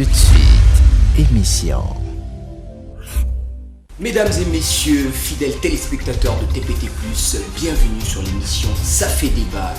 tout de suite, émission. Mesdames et messieurs, fidèles téléspectateurs de TPT+, bienvenue sur l'émission Ça fait débat.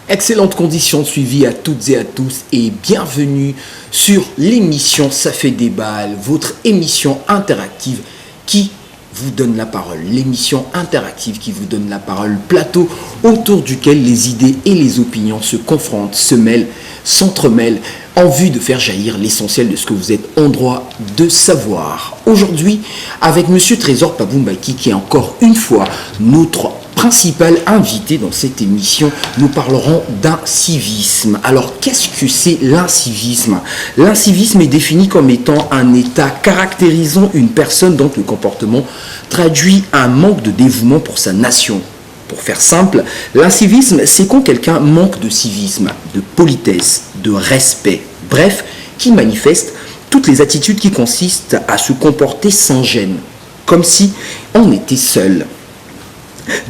Excellentes conditions suivies à toutes et à tous et bienvenue sur l'émission Ça fait débat, votre émission interactive qui vous donne la parole. L'émission interactive qui vous donne la parole, plateau autour duquel les idées et les opinions se confrontent, se mêlent, s'entremêlent en vue de faire jaillir l'essentiel de ce que vous êtes en droit de savoir. Aujourd'hui, avec Monsieur Trésor Paboumbaki qui est encore une fois notre principal invité dans cette émission, nous parlerons d'incivisme. Alors, qu'est-ce que c'est l'incivisme? L'incivisme est défini comme étant un état caractérisant une personne dont le comportement traduit un manque de dévouement pour sa nation. Pour faire simple, l'incivisme, c'est quand quelqu'un manque de civisme, de politesse, de respect, bref, qui manifeste toutes les attitudes qui consistent à se comporter sans gêne, comme si on était seul.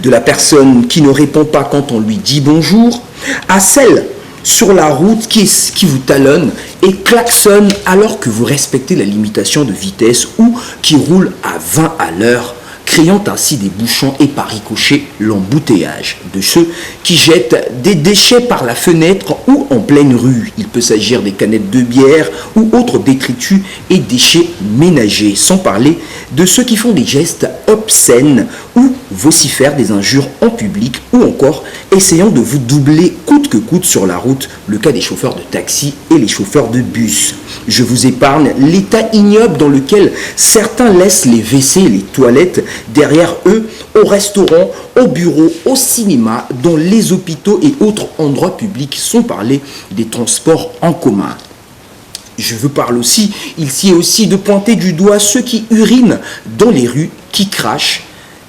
De la personne qui ne répond pas quand on lui dit bonjour, à celle sur la route qui vous talonne et klaxonne alors que vous respectez la limitation de vitesse ou qui roule à 20 à l'heure, créant ainsi des bouchons et par ricochet l'embouteillage de ceux qui jettent des déchets par la fenêtre ou en pleine rue. Il peut s'agir des canettes de bière ou autres détritus et déchets ménagers, sans parler de ceux qui font des gestes obscènes ou vocifèrent des injures en public ou encore essayant de vous doubler coûte que coûte sur la route, le cas des chauffeurs de taxi et les chauffeurs de bus. Je vous épargne l'état ignoble dans lequel certains laissent les WC et les toilettes derrière eux, au restaurant, au bureau, au cinéma, dans les hôpitaux et autres endroits publics, sans parler des transports en commun. Je vous parle aussi, ici aussi, de pointer du doigt ceux qui urinent dans les rues, qui crachent,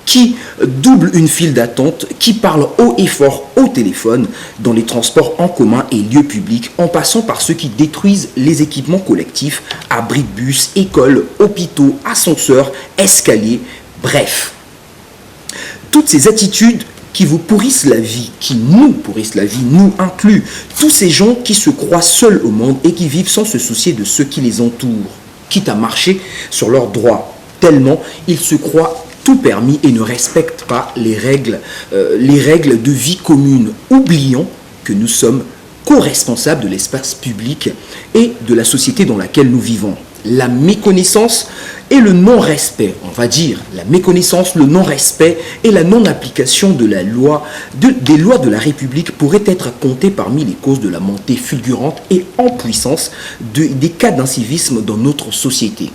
qui doublent une file d'attente, qui parlent haut et fort au téléphone dans les transports en commun et lieux publics, en passant par ceux qui détruisent les équipements collectifs, abris de bus, écoles, hôpitaux, ascenseurs, escaliers, bref. Toutes ces attitudes qui vous pourrissent la vie, qui nous pourrissent la vie, nous incluent tous ces gens qui se croient seuls au monde et qui vivent sans se soucier de ceux qui les entourent, quitte à marcher sur leurs droits, tellement ils se croient tout permis et ne respectent pas les règles de vie commune, oubliant que nous sommes co-responsables de l'espace public et de la société dans laquelle nous vivons. La méconnaissance et le non-respect, on va dire, la méconnaissance, le non-respect et la non-application de la loi, des lois de la République pourraient être comptés parmi les causes de la montée fulgurante et en puissance des cas d'incivisme dans notre société.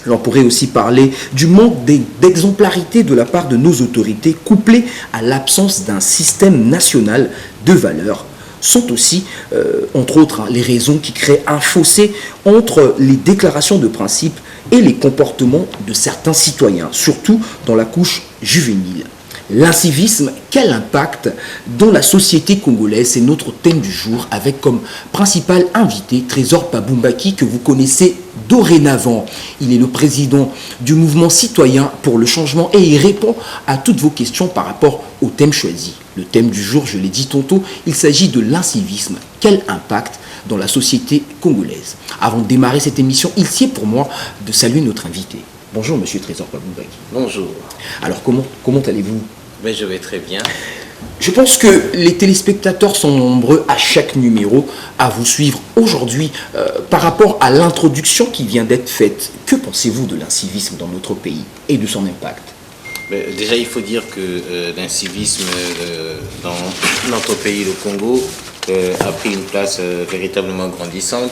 L'on pourrait aussi parler du manque d'exemplarité de la part de nos autorités, couplé à l'absence d'un système national de valeurs, sont aussi, entre autres, les raisons qui créent un fossé entre les déclarations de principe et les comportements de certains citoyens, surtout dans la couche juvénile. L'incivisme, quel impact dans la société congolaise? C'est notre thème du jour avec comme principal invité Trésor Paboumbaki que vous connaissez dorénavant. Il est le président du mouvement citoyen pour le changement et il répond à toutes vos questions par rapport au thème choisi. Le thème du jour, je l'ai dit tantôt, il s'agit de l'incivisme. Quel impact dans la société congolaise? Avant de démarrer cette émission, il sied pour moi de saluer notre invité. Bonjour Monsieur Trésor Paboumbaki. Bonjour. Alors comment allez-vous? Mais je vais très bien. Je pense que les téléspectateurs sont nombreux à chaque numéro à vous suivre aujourd'hui par rapport à l'introduction qui vient d'être faite. Que pensez-vous de l'incivisme dans notre pays et de son impact? Déjà, il faut dire que l'incivisme dans notre pays, le Congo, a pris une place véritablement grandissante.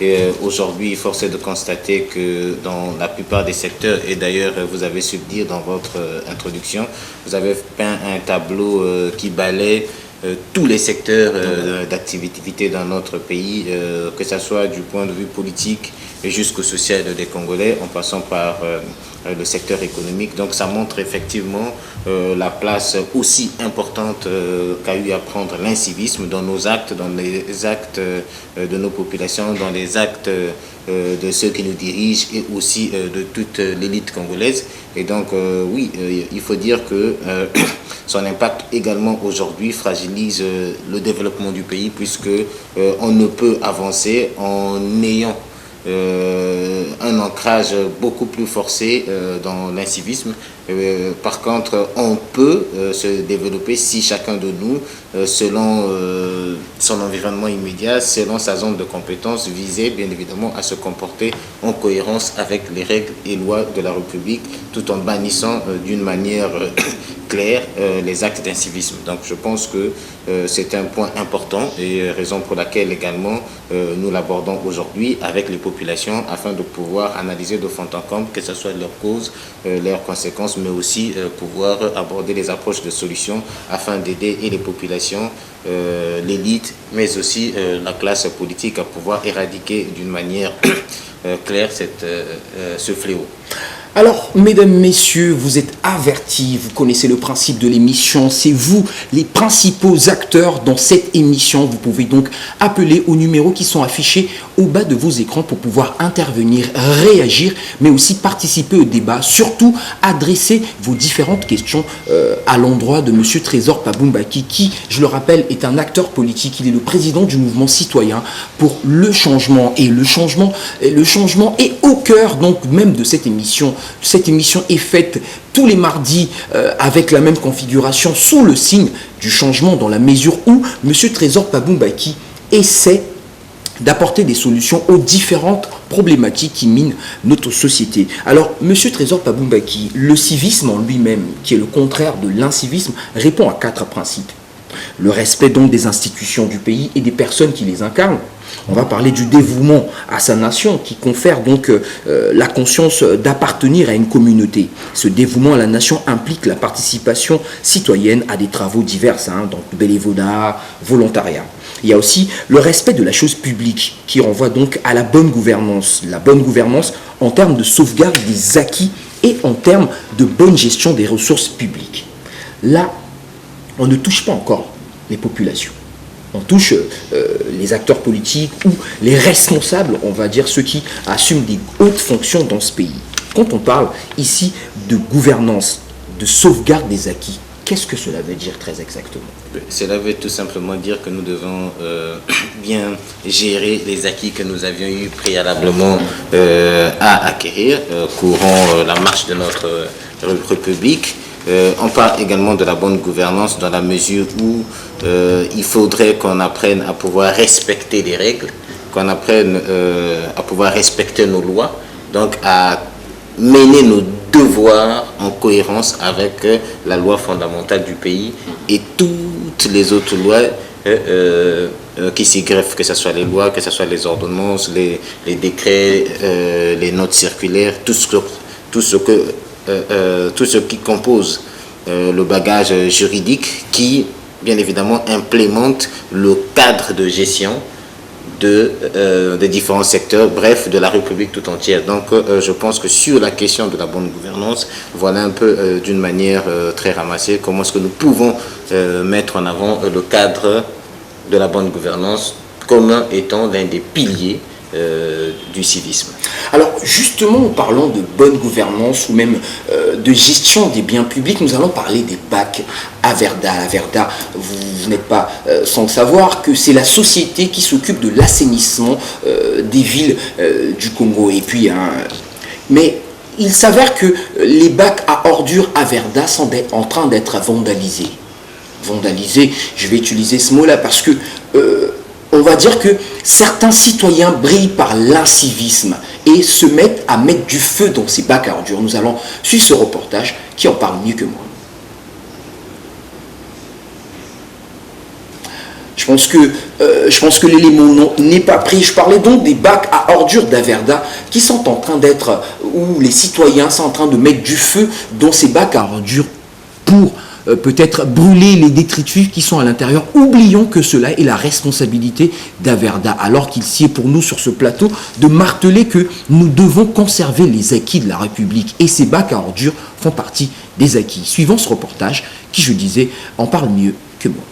Et aujourd'hui, force est de constater que dans la plupart des secteurs, et d'ailleurs vous avez su le dire dans votre introduction, vous avez peint un tableau qui balaie tous les secteurs d'activité dans notre pays, que ce soit du point de vue politique jusqu'au social des Congolais, en passant par le secteur économique. Donc ça montre effectivement la place aussi importante qu'a eu à prendre l'incivisme dans nos actes, dans les actes de nos populations, dans les actes de ceux qui nous dirigent et aussi de toute l'élite congolaise. Et donc oui, il faut dire que son impact également aujourd'hui fragilise le développement du pays, puisque on ne peut avancer en ayant un ancrage beaucoup plus forcé dans l'incivisme. Par contre, on peut se développer si chacun de nous, selon son environnement immédiat, selon sa zone de compétence, visait bien évidemment à se comporter en cohérence avec les règles et lois de la République, tout en bannissant d'une manière claire les actes d'incivisme. Donc je pense que c'est un point important et raison pour laquelle également nous l'abordons aujourd'hui avec les populations afin de pouvoir analyser de fond en comble, que ce soit leurs causes, leurs conséquences, mais aussi pouvoir aborder les approches de solutions afin d'aider et les populations, l'élite, mais aussi la classe politique à pouvoir éradiquer d'une manière claire ce fléau. Alors, mesdames, messieurs, vous êtes avertis, vous connaissez le principe de l'émission, c'est vous les principaux acteurs dans cette émission. Vous pouvez donc appeler aux numéros qui sont affichés au bas de vos écrans pour pouvoir intervenir, réagir, mais aussi participer au débat. Surtout, adresser vos différentes questions à l'endroit de M. Trésor Paboumbaki, qui, je le rappelle, est un acteur politique. Il est le président du mouvement citoyen pour le changement. Et le changement est au cœur donc même de cette émission. Cette émission est faite tous les mardis avec la même configuration sous le signe du changement, dans la mesure où M. Trésor Paboumbaki essaie d'apporter des solutions aux différentes problématiques qui minent notre société. Alors, M. Trésor Paboumbaki, le civisme en lui-même, qui est le contraire de l'incivisme, répond à 4 principes. Le respect donc des institutions du pays et des personnes qui les incarnent. On va parler du dévouement à sa nation qui confère donc la conscience d'appartenir à une communauté. Ce dévouement à la nation implique la participation citoyenne à des travaux divers, donc bénévolat, volontariat. Il y a aussi le respect de la chose publique qui renvoie donc à la bonne gouvernance. La bonne gouvernance en termes de sauvegarde des acquis et en termes de bonne gestion des ressources publiques. Là, on ne touche pas encore les populations. On touche les acteurs politiques ou les responsables, on va dire ceux qui assument des hautes fonctions dans ce pays. Quand on parle ici de gouvernance, de sauvegarde des acquis, qu'est-ce que cela veut dire très exactement? Cela veut tout simplement dire que nous devons bien gérer les acquis que nous avions eu préalablement à acquérir courant la marche de notre République. On parle également de la bonne gouvernance dans la mesure où il faudrait qu'on apprenne à pouvoir respecter les règles, qu'on apprenne à pouvoir respecter nos lois, donc à mener nos devoirs en cohérence avec la loi fondamentale du pays et toutes les autres lois qui s'y greffent, que ce soit les lois, que ce soit les ordonnances, les décrets, les notes circulaires, tout ce qui compose le bagage juridique qui, bien évidemment, implémente le cadre de gestion des différents secteurs, bref, de la République tout entière. Donc, je pense que sur la question de la bonne gouvernance, voilà un peu d'une manière très ramassée comment est-ce que nous pouvons mettre en avant le cadre de la bonne gouvernance comme étant l'un des piliers du civisme. Alors justement, en parlant de bonne gouvernance ou même de gestion des biens publics, nous allons parler des bacs Averda. Averda, vous n'êtes pas sans savoir que c'est la société qui s'occupe de l'assainissement des villes du Congo. Et puis, mais il s'avère que les bacs à ordures Averda sont en train d'être vandalisés. Vandalisés, je vais utiliser ce mot-là parce que on va dire que certains citoyens brillent par l'incivisme et se mettent à mettre du feu dans ces bacs à ordures. Nous allons suivre ce reportage qui en parle mieux que moi. Je pense que l'élément n'est pas pris. Je parlais donc des bacs à ordures d'Averda qui sont en train d'être, où les citoyens sont en train de mettre du feu dans ces bacs à ordures pour peut-être brûler les détritus qui sont à l'intérieur. Oublions que cela est la responsabilité d'Averda, alors qu'il sied pour nous sur ce plateau de marteler que nous devons conserver les acquis de la République et ces bacs à ordures font partie des acquis. Suivons ce reportage qui, je disais, en parle mieux que moi.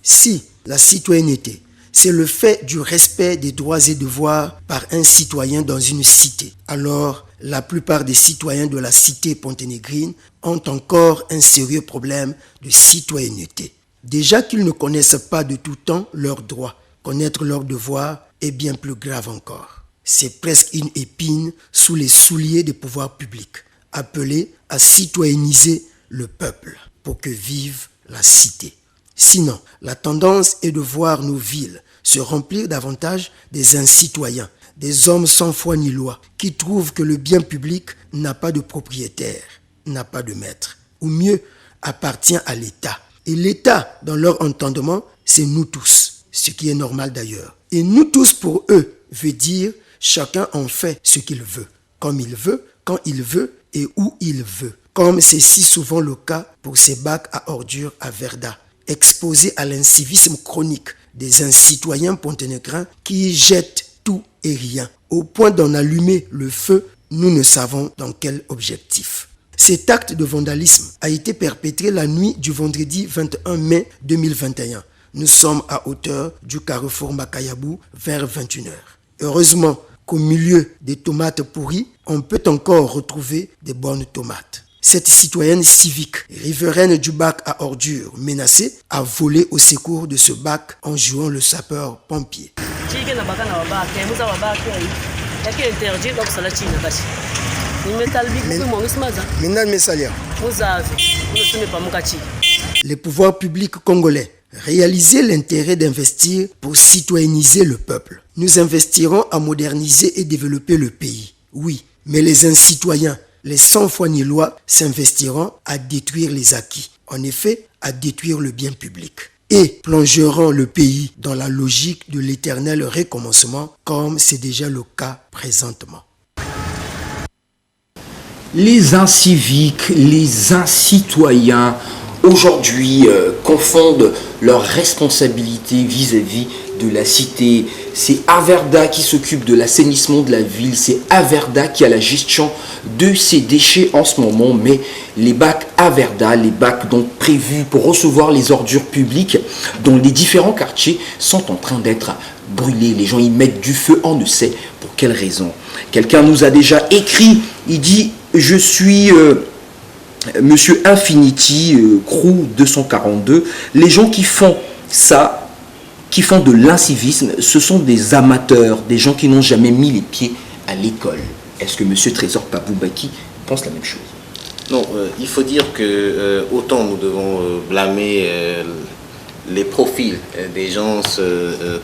Si la citoyenneté, c'est le fait du respect des droits et devoirs par un citoyen dans une cité, alors la plupart des citoyens de la cité ponténégrine ont encore un sérieux problème de citoyenneté. Déjà qu'ils ne connaissent pas de tout temps leurs droits, connaître leurs devoirs est bien plus grave encore. C'est presque une épine sous les souliers des pouvoirs publics, appelés à citoyenniser le peuple pour que vive la cité. Sinon, la tendance est de voir nos villes se remplir davantage des incitoyens, des hommes sans foi ni loi, qui trouvent que le bien public n'a pas de propriétaire, n'a pas de maître, ou mieux, appartient à l'État. Et l'État, dans leur entendement, c'est nous tous, ce qui est normal d'ailleurs. Et nous tous pour eux veut dire chacun en fait ce qu'il veut, comme il veut, quand il veut et où il veut. Comme c'est si souvent le cas pour ces bacs à ordures à Verda, exposés à l'incivisme chronique des incitoyens ponténégrins qui jettent tout et rien, au point d'en allumer le feu, nous ne savons dans quel objectif. Cet acte de vandalisme a été perpétré la nuit du vendredi 21 mai 2021. Nous sommes à hauteur du carrefour Makayabou vers 21h. Heureusement qu'au milieu des tomates pourries, on peut encore retrouver des bonnes tomates. Cette citoyenne civique, riveraine du bac à ordures menacée, a volé au secours de ce bac en jouant le sapeur-pompier. Les pouvoirs publics congolais, réaliser l'intérêt d'investir pour citoyenniser le peuple. Nous investirons à moderniser et développer le pays. Oui, mais les incitoyens, les sans foi ni loi s'investiront à détruire les acquis, en effet à détruire le bien public, et plongeront le pays dans la logique de l'éternel recommencement comme c'est déjà le cas présentement. Les inciviques, les incitoyens, aujourd'hui confondent leurs responsabilités vis-à-vis de la cité. C'est Averda qui s'occupe de l'assainissement de la ville, c'est Averda qui a la gestion de ses déchets en ce moment, mais les bacs Averda, les bacs donc prévus pour recevoir les ordures publiques dans les différents quartiers sont en train d'être brûlés. Les gens y mettent du feu, on ne sait pour quelle raison. Quelqu'un nous a déjà écrit, il dit « Je suis... Monsieur Infinity, Crew 242, les gens qui font ça, qui font de l'incivisme, ce sont des amateurs, des gens qui n'ont jamais mis les pieds à l'école. » Est-ce que Monsieur Trésor Paboubaki pense la même chose? Non, il faut dire que autant nous devons blâmer les profils des gens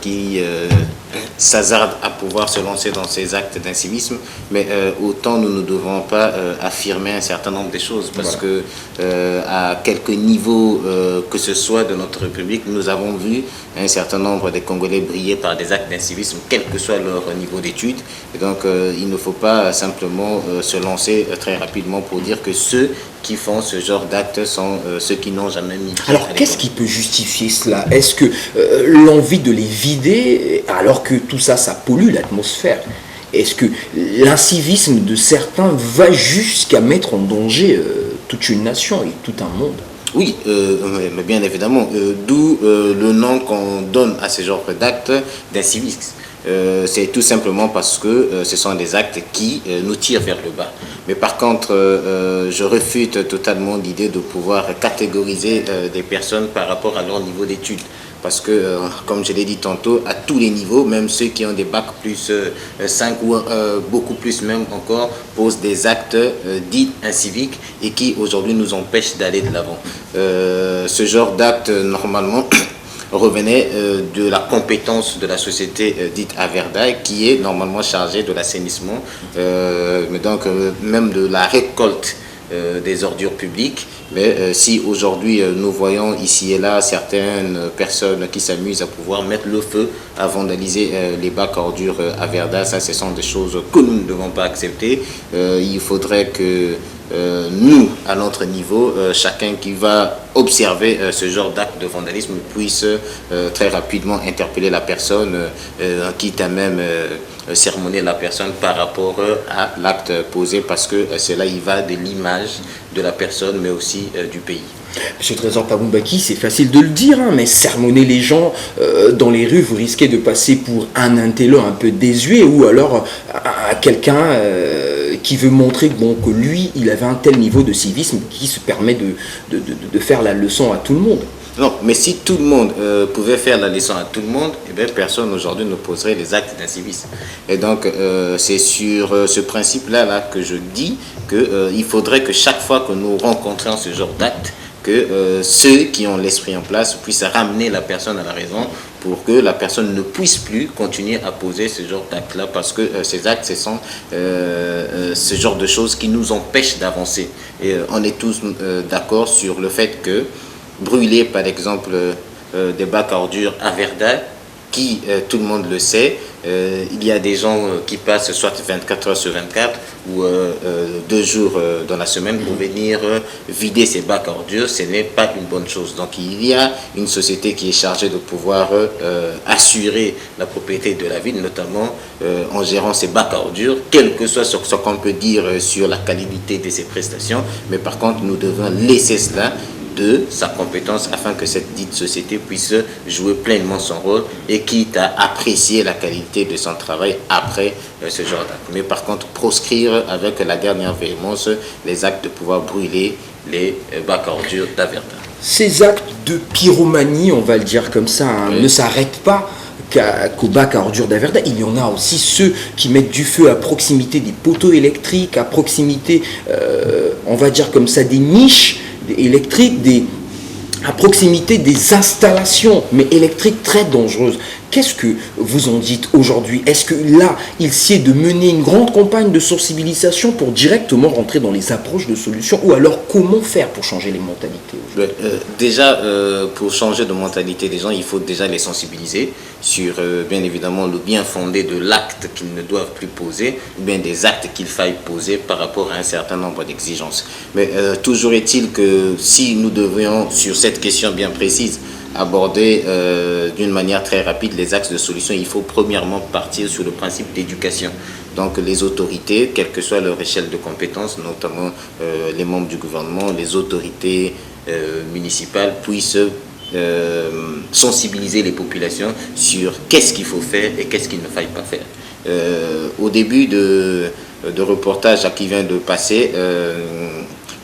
qui s'hasardent à pouvoir se lancer dans ces actes d'incivisme, mais autant nous ne devons pas affirmer un certain nombre de choses, parce que à quelques niveaux que ce soit de notre République, nous avons vu un certain nombre de Congolais briller par des actes d'incivisme, quel que soit leur niveau d'études. Et donc il ne faut pas simplement se lancer très rapidement pour dire que ceux qui font ce genre d'actes sont ceux qui n'ont jamais mis. Alors qu'est-ce qui peut justifier cela? Est-ce que l'envie de les vider, alors que tout ça, ça pollue l'atmosphère? Est-ce que l'incivisme de certains va jusqu'à mettre en danger toute une nation et tout un monde? Oui, mais bien évidemment, d'où le nom qu'on donne à ce genre d'actes d'incivisme. C'est tout simplement parce que ce sont des actes qui nous tirent vers le bas. Mais par contre, je refute totalement l'idée de pouvoir catégoriser des personnes par rapport à leur niveau d'études. Parce que, comme je l'ai dit tantôt, à tous les niveaux, même ceux qui ont des bacs plus 5 ou beaucoup plus même encore, posent des actes dits inciviques et qui aujourd'hui nous empêchent d'aller de l'avant. Ce genre d'acte, normalement, revenait de la compétence de la société dite Averda, qui est normalement chargée de l'assainissement, mais donc même de la récolte des ordures publiques. Mais si aujourd'hui nous voyons ici et là certaines personnes qui s'amusent à pouvoir mettre le feu à vandaliser les bacs à ordures à Verda, ça ce sont des choses que nous ne devons pas accepter. Il faudrait que nous, à notre niveau, chacun qui va observer ce genre d'acte de vandalisme puisse très rapidement interpeller la personne, quitte à même sermonner la personne par rapport à l'acte posé, parce que cela y va de l'image de la personne, mais aussi du pays. Monsieur Trésor Paboumbaki, c'est facile de le dire, hein, mais sermonner les gens dans les rues, vous risquez de passer pour un intello un peu désuet, ou alors à quelqu'un qui veut montrer que lui, il avait un tel niveau de civisme qui se permet de faire la leçon à tout le monde. Non, mais si tout le monde pouvait faire la leçon à tout le monde, eh bien, personne aujourd'hui ne poserait les actes d'incivisme. Et donc, c'est sur ce principe-là que je dis qu'il faudrait que chaque fois que nous rencontrions ce genre d'actes, que ceux qui ont l'esprit en place puissent ramener la personne à la raison pour que la personne ne puisse plus continuer à poser ce genre d'actes-là, parce que ces actes, ce sont ce genre de choses qui nous empêchent d'avancer. Et on est tous d'accord sur le fait que brûler, par exemple, des bacs à ordures à Verdun, qui, tout le monde le sait, il y a des gens qui passent soit 24 heures sur 24 ou 2 jours dans la semaine pour venir vider ces bacs à ordures. Ce n'est pas une bonne chose. Donc il y a une société qui est chargée de pouvoir assurer la propriété de la ville, notamment en gérant ces bacs à ordures, quel que soit ce qu'on peut dire sur la qualité de ces prestations. Mais par contre, nous devons laisser cela de sa compétence afin que cette dite société puisse jouer pleinement son rôle et quitte à apprécier la qualité de son travail après ce genre d'acte. Mais par contre, proscrire avec la dernière véhémence les actes de pouvoir brûler les bacs à ordures d'Averdun. Ces actes de pyromanie, on va le dire comme ça, Oui. ne s'arrêtent pas qu'au bac à ordures d'Averdun. Il y en a aussi ceux qui mettent du feu à proximité des poteaux électriques, à proximité, on va dire comme ça, des niches électriques, à proximité des installations, mais électriques très dangereuses. Qu'est-ce que vous en dites aujourd'hui? Est-ce que là, il sied de mener une grande campagne de sensibilisation pour directement rentrer dans les approches de solutions, ou alors comment faire pour changer les mentalités? Déjà, pour changer de mentalité des gens, il faut déjà les sensibiliser sur, bien évidemment, le bien fondé de l'acte qu'ils ne doivent plus poser, ou bien des actes qu'il faille poser par rapport à un certain nombre d'exigences. Mais toujours est-il que si nous devions, sur cette question bien précise, aborder d'une manière très rapide les axes de solution, il faut premièrement partir sur le principe d'éducation. Donc les autorités, quelle que soit leur échelle de compétences, notamment les membres du gouvernement, les autorités municipales, puissent sensibiliser les populations sur qu'est-ce qu'il faut faire et qu'est-ce qu'il ne faille pas faire. Au début de reportage qui vient de passer,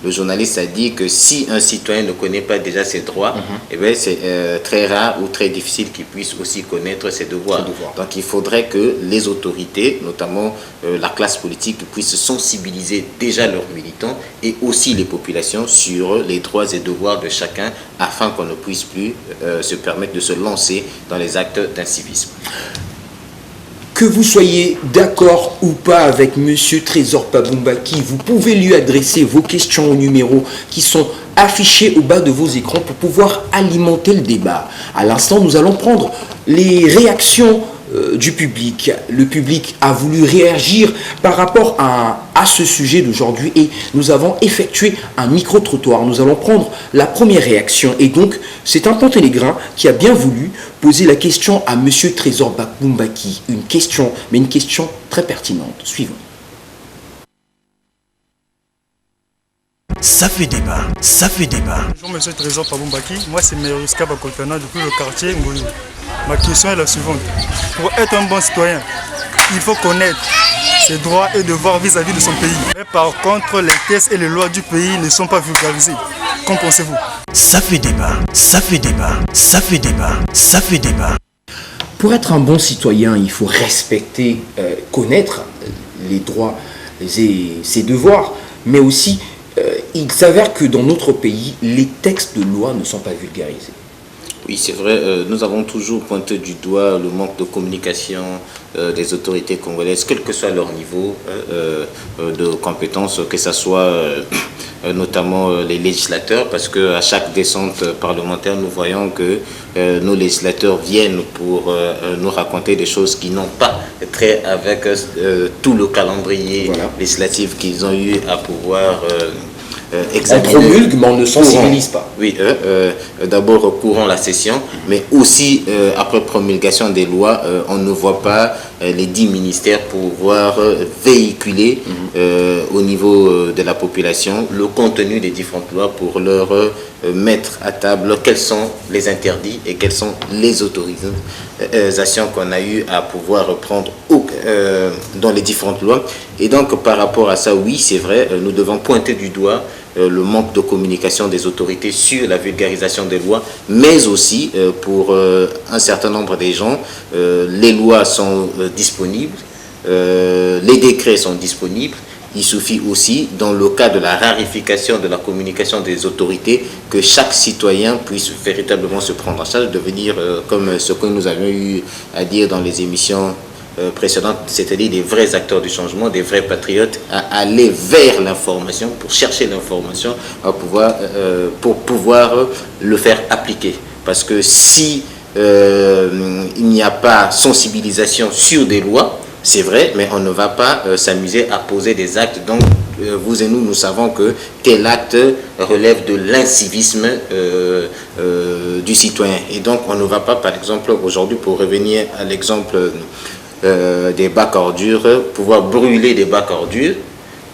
le journaliste a dit que si un citoyen ne connaît pas déjà ses droits, eh bien c'est très rare ou très difficile qu'il puisse aussi connaître ses devoirs. Donc il faudrait que les autorités, notamment la classe politique, puissent sensibiliser déjà leurs militants et aussi les populations sur les droits et devoirs de chacun, afin qu'on ne puisse plus se permettre de se lancer dans les actes d'incivisme. Que vous soyez d'accord ou pas avec Monsieur Trésor Paboumbaki, vous pouvez lui adresser vos questions aux numéros qui sont affichés au bas de vos écrans pour pouvoir alimenter le débat. À l'instant, nous allons prendre les réactions du public. Le public a voulu réagir par rapport à ce sujet d'aujourd'hui et nous avons effectué un micro-trottoir. Nous allons prendre la première réaction et donc c'est un Pantélégrin qui a bien voulu poser la question à Monsieur Trésor Paboumbaki. Une question très pertinente. Suivons. Ça fait débat, ça fait débat. Bonjour Monsieur Trésor Paboumbaki, moi c'est Meruska Bakoltana depuis le quartier Ngoulou. Ma question est la suivante. Pour être un bon citoyen, il faut connaître ses droits et devoirs vis-à-vis de son pays. Mais par contre, les textes et les lois du pays ne sont pas vulgarisés. Qu'en pensez-vous? Ça fait débat, ça fait débat, ça fait débat, ça fait débat. Pour être un bon citoyen, il faut respecter, connaître les droits et ses devoirs, mais aussi il s'avère que dans notre pays, les textes de loi ne sont pas vulgarisés. Oui, c'est vrai, nous avons toujours pointé du doigt le manque de communication des autorités congolaises, quel que soit leur niveau de compétence, que ce soit notamment les législateurs, parce qu'à chaque descente parlementaire, nous voyons que nos législateurs viennent pour nous raconter des choses qui n'ont pas trait avec tout le calendrier législatif qu'ils ont eu à pouvoir examiner. On promulgue, mais on ne sensibilise pas. Oui, d'abord courant la session, mais aussi après promulgation des lois, on ne voit pas les 10 ministères pouvoir véhiculer au niveau de la population le contenu des différentes lois pour leur mettre à table quels sont les interdits et quelles sont les autorisations qu'on a eu à pouvoir prendre dans les différentes lois. Et donc par rapport à ça, oui, c'est vrai, nous devons pointer du doigt le manque de communication des autorités sur la vulgarisation des lois, mais aussi pour un certain nombre des gens, les lois sont disponibles, les décrets sont disponibles. Il suffit aussi, dans le cas de la rarification de la communication des autorités, que chaque citoyen puisse véritablement se prendre en charge, devenir comme ce que nous avions eu à dire dans les émissions précédentes, c'est-à-dire des vrais acteurs du changement, des vrais patriotes, à aller vers l'information, pour chercher l'information, pour pouvoir le faire appliquer. Parce que si il n'y a pas sensibilisation sur des lois, c'est vrai, mais on ne va pas s'amuser à poser des actes. Donc, vous et nous savons que tel acte relève de l'incivisme du citoyen. Et donc, on ne va pas, par exemple, aujourd'hui, pour revenir à l'exemple des bacs ordures, pouvoir brûler des bacs ordures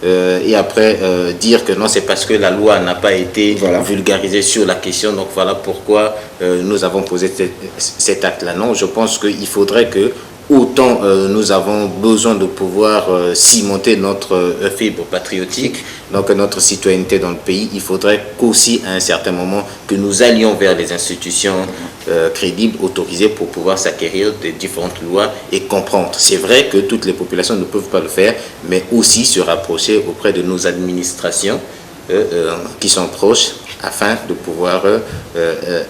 et après dire que non, c'est parce que la loi n'a pas été vulgarisée sur la question. Donc, voilà pourquoi nous avons posé cet acte-là. Non, je pense qu'il faudrait que autant nous avons besoin de pouvoir cimenter notre fibre patriotique, donc notre citoyenneté dans le pays, il faudrait qu'aussi à un certain moment que nous allions vers les institutions crédibles, autorisées pour pouvoir s'acquérir des différentes lois et comprendre. C'est vrai que toutes les populations ne peuvent pas le faire, mais aussi se rapprocher auprès de nos administrations qui sont proches, afin de pouvoir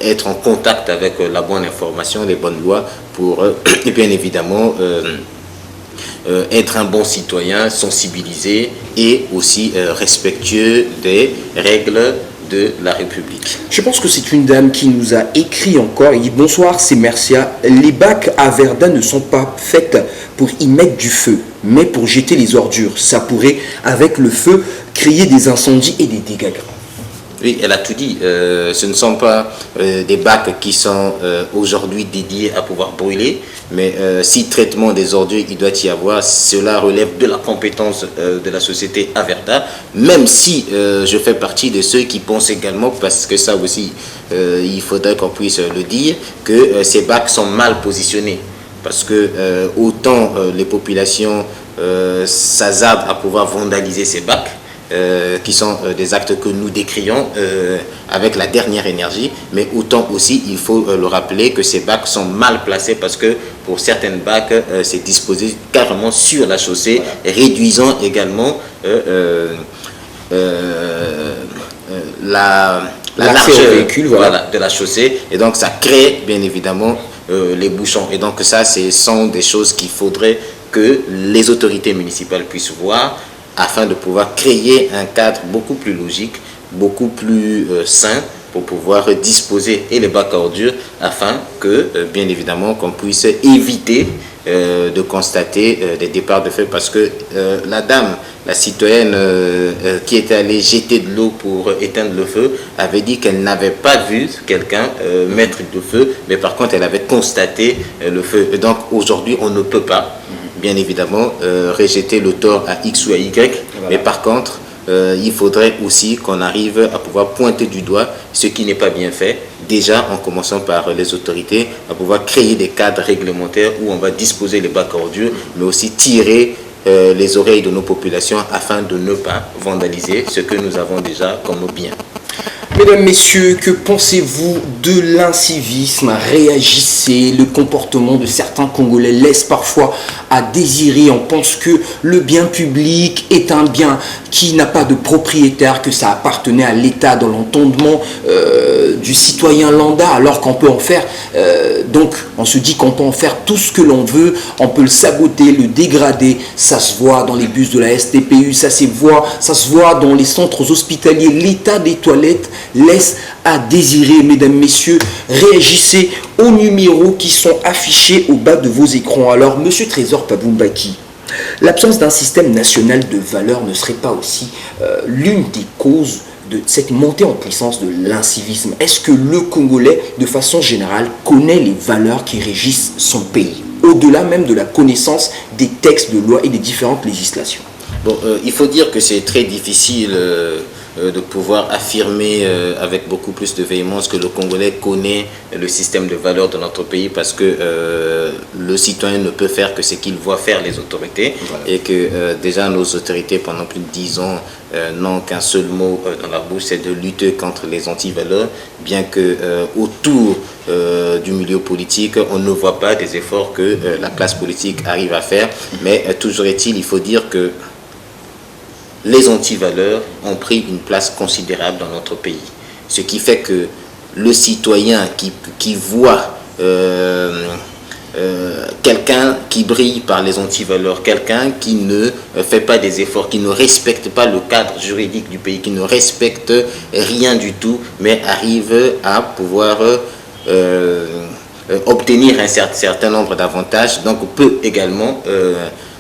être en contact avec la bonne information, les bonnes lois, pour et bien évidemment être un bon citoyen, sensibilisé et aussi respectueux des règles de la République. Je pense que c'est une dame qui nous a écrit encore. Il dit: bonsoir, c'est Mercia. Les bacs à Verdun ne sont pas faites pour y mettre du feu, mais pour jeter les ordures. Ça pourrait, avec le feu, créer des incendies et des dégâts graves. Oui, elle a tout dit. Ce ne sont pas des bacs qui sont aujourd'hui dédiés à pouvoir brûler, mais si traitement des ordures il doit y avoir, cela relève de la compétence de la société Averda, même si je fais partie de ceux qui pensent également, parce que ça aussi, il faudrait qu'on puisse le dire, que ces bacs sont mal positionnés. Parce que autant les populations s'hasardent à pouvoir vandaliser ces bacs, qui sont des actes que nous décrions avec la dernière énergie, mais autant aussi il faut le rappeler que ces bacs sont mal placés, parce que pour certaines bacs c'est disposé carrément sur la chaussée, réduisant également la largeur véhicule, de la chaussée, et donc ça crée bien évidemment les bouchons. Et donc ça, ce sont des choses qu'il faudrait que les autorités municipales puissent voir, afin de pouvoir créer un cadre beaucoup plus logique, beaucoup plus sain, pour pouvoir disposer et les bacs à ordures, afin que, bien évidemment, qu'on puisse éviter de constater des départs de feu. Parce que la dame, la citoyenne qui était allée jeter de l'eau pour éteindre le feu, avait dit qu'elle n'avait pas vu quelqu'un mettre du feu, mais par contre elle avait constaté le feu. Et donc aujourd'hui on ne peut pas, bien évidemment, rejeter le tort à X ou à Y, mais par contre il faudrait aussi qu'on arrive à pouvoir pointer du doigt ce qui n'est pas bien fait, déjà en commençant par les autorités, à pouvoir créer des cadres réglementaires où on va disposer les bacs à ordures, mais aussi tirer les oreilles de nos populations afin de ne pas vandaliser ce que nous avons déjà comme bien. Mesdames, messieurs, que pensez-vous de l'incivisme? Réagissez, le comportement de certains Congolais laisse parfois à désirer. On pense que le bien public est un bien qui n'a pas de propriétaire, que ça appartenait à l'État dans l'entendement du citoyen lambda, alors qu'on peut en faire, donc on se dit qu'on peut en faire tout ce que l'on veut, on peut le saboter, le dégrader. Ça se voit dans les bus de la STPU, ça se voit dans les centres hospitaliers. L'état des toilettes laisse à désirer. Mesdames, messieurs, réagissez aux numéros qui sont affichés au bas de vos écrans. Alors, monsieur Trésor Paboumbaki, l'absence d'un système national de valeurs ne serait pas aussi l'une des causes de cette montée en puissance de l'incivisme? Est-ce que le Congolais, de façon générale, connaît les valeurs qui régissent son pays, au-delà même de la connaissance des textes de loi et des différentes législations? Bon, il faut dire que c'est très difficile de pouvoir affirmer avec beaucoup plus de véhémence que le Congolais connaît le système de valeurs de notre pays, parce que le citoyen ne peut faire que ce qu'il voit faire les autorités. Voilà. Et que déjà nos autorités pendant plus de 10 ans n'ont qu'un seul mot dans la bouche, c'est de lutter contre les antivaleurs, bien que autour du milieu politique, on ne voit pas des efforts que la classe politique arrive à faire. Mais toujours est-il, il faut dire que les antivaleurs ont pris une place considérable dans notre pays. Ce qui fait que le citoyen qui voit quelqu'un qui brille par les antivaleurs, quelqu'un qui ne fait pas des efforts, qui ne respecte pas le cadre juridique du pays, qui ne respecte rien du tout, mais arrive à pouvoir obtenir un certain nombre d'avantages, donc peut également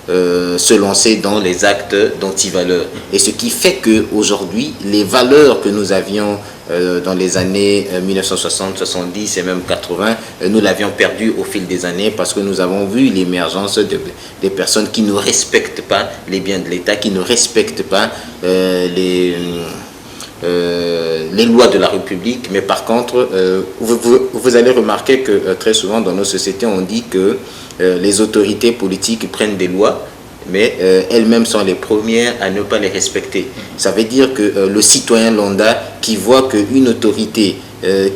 se lancer dans les actes d'antivaleurs. Et ce qui fait qu'aujourd'hui, les valeurs que nous avions dans les années 1960, 70 et même 80, nous l'avions perdu au fil des années, parce que nous avons vu l'émergence des personnes qui ne respectent pas les biens de l'État, qui ne respectent pas les lois de la République. Mais par contre, vous allez remarquer que très souvent dans nos sociétés, on dit que les autorités politiques prennent des lois, mais elles-mêmes sont les premières à ne pas les respecter. Ça veut dire que le citoyen lambda qui voit qu'une autorité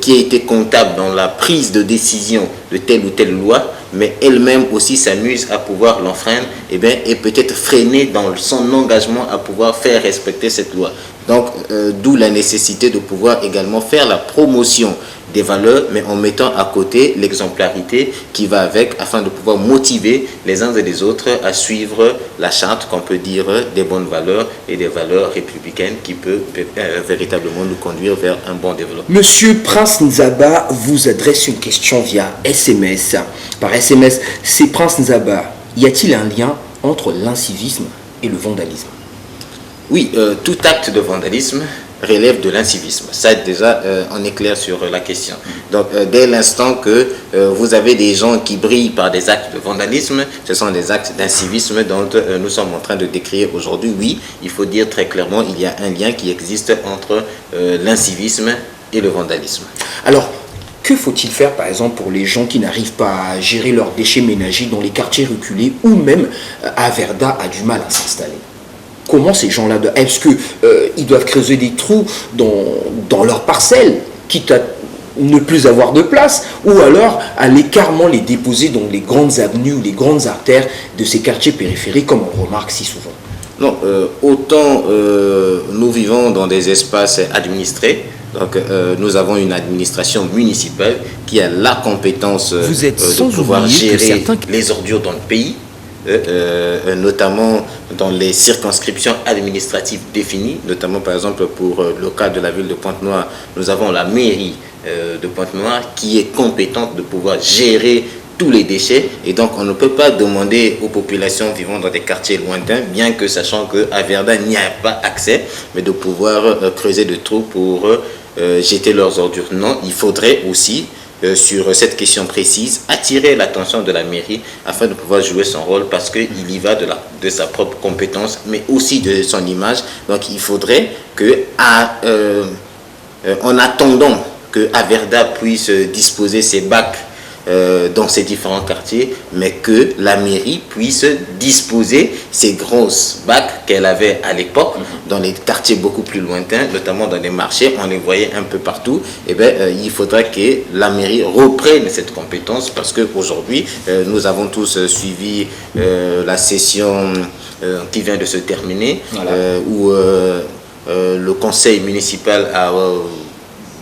qui a été comptable dans la prise de décision de telle ou telle loi, mais elle-même aussi s'amuse à pouvoir l'enfreindre, et peut-être freiner dans son engagement à pouvoir faire respecter cette loi. Donc, d'où la nécessité de pouvoir également faire la promotion des valeurs, mais en mettant à côté l'exemplarité qui va avec, afin de pouvoir motiver les uns et les autres à suivre la charte, qu'on peut dire, des bonnes valeurs et des valeurs républicaines qui peut véritablement nous conduire vers un bon développement. Monsieur Prince Nzaba vous adresse une question via SMS. Par SMS, c'est Prince Nzaba. Y a-t-il un lien entre l'incivisme et le vandalisme? Oui, tout acte de vandalisme relève de l'incivisme. Ça, déjà, on est clair sur la question. Donc, dès l'instant que vous avez des gens qui brillent par des actes de vandalisme, ce sont des actes d'incivisme dont nous sommes en train de décrire aujourd'hui. Oui, il faut dire très clairement, il y a un lien qui existe entre l'incivisme et le vandalisme. Alors, que faut-il faire, par exemple, pour les gens qui n'arrivent pas à gérer leurs déchets ménagers dans les quartiers reculés, ou même Averda a du mal à s'installer? Comment ces gens-là, est-ce qu'ils doivent creuser des trous dans leurs parcelles, quitte à ne plus avoir de place, ou alors aller carrément les déposer dans les grandes avenues ou les grandes artères de ces quartiers périphériques, comme on remarque si souvent? Non, autant nous vivons dans des espaces administrés, donc nous avons une administration municipale qui a la compétence de pouvoir gérer les ordures dans le pays, notamment dans les circonscriptions administratives définies, notamment par exemple pour le cas de la ville de Pointe-Noire, nous avons la mairie de Pointe-Noire qui est compétente de pouvoir gérer tous les déchets, et donc on ne peut pas demander aux populations vivant dans des quartiers lointains, bien que sachant qu'à Verdun il n'y a pas accès, mais de pouvoir creuser des trous pour jeter leurs ordures. Non, il faudrait aussi sur cette question précise, attirer l'attention de la mairie afin de pouvoir jouer son rôle, parce qu'il y va de sa propre compétence, mais aussi de son image. Donc il faudrait que, en attendant que Averda puisse disposer ses bacs dans ces différents quartiers, mais que la mairie puisse disposer ces grosses bacs qu'elle avait à l'époque dans les quartiers beaucoup plus lointains, notamment dans les marchés, on les voyait un peu partout. Et bien, il faudrait que la mairie reprenne cette compétence parce qu'aujourd'hui, nous avons tous suivi la session qui vient de se terminer, voilà. Où le conseil municipal a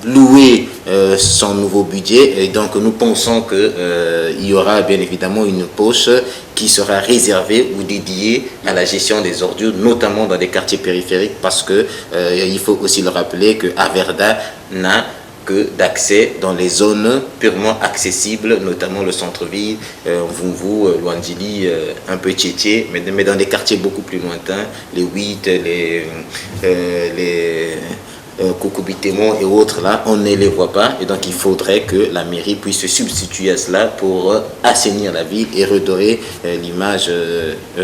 loué son nouveau budget, et donc nous pensons qu'il y aura bien évidemment une poche qui sera réservée ou dédiée à la gestion des ordures, notamment dans les quartiers périphériques, parce que il faut aussi le rappeler que Averda n'a que d'accès dans les zones purement accessibles, notamment le centre-ville, Vunvu, Luandili, un peu Tchétché, mais dans des quartiers beaucoup plus lointains, les 8, les Kokobitémon et autres, là, on ne les voit pas, et donc il faudrait que la mairie puisse se substituer à cela pour assainir la ville et redorer l'image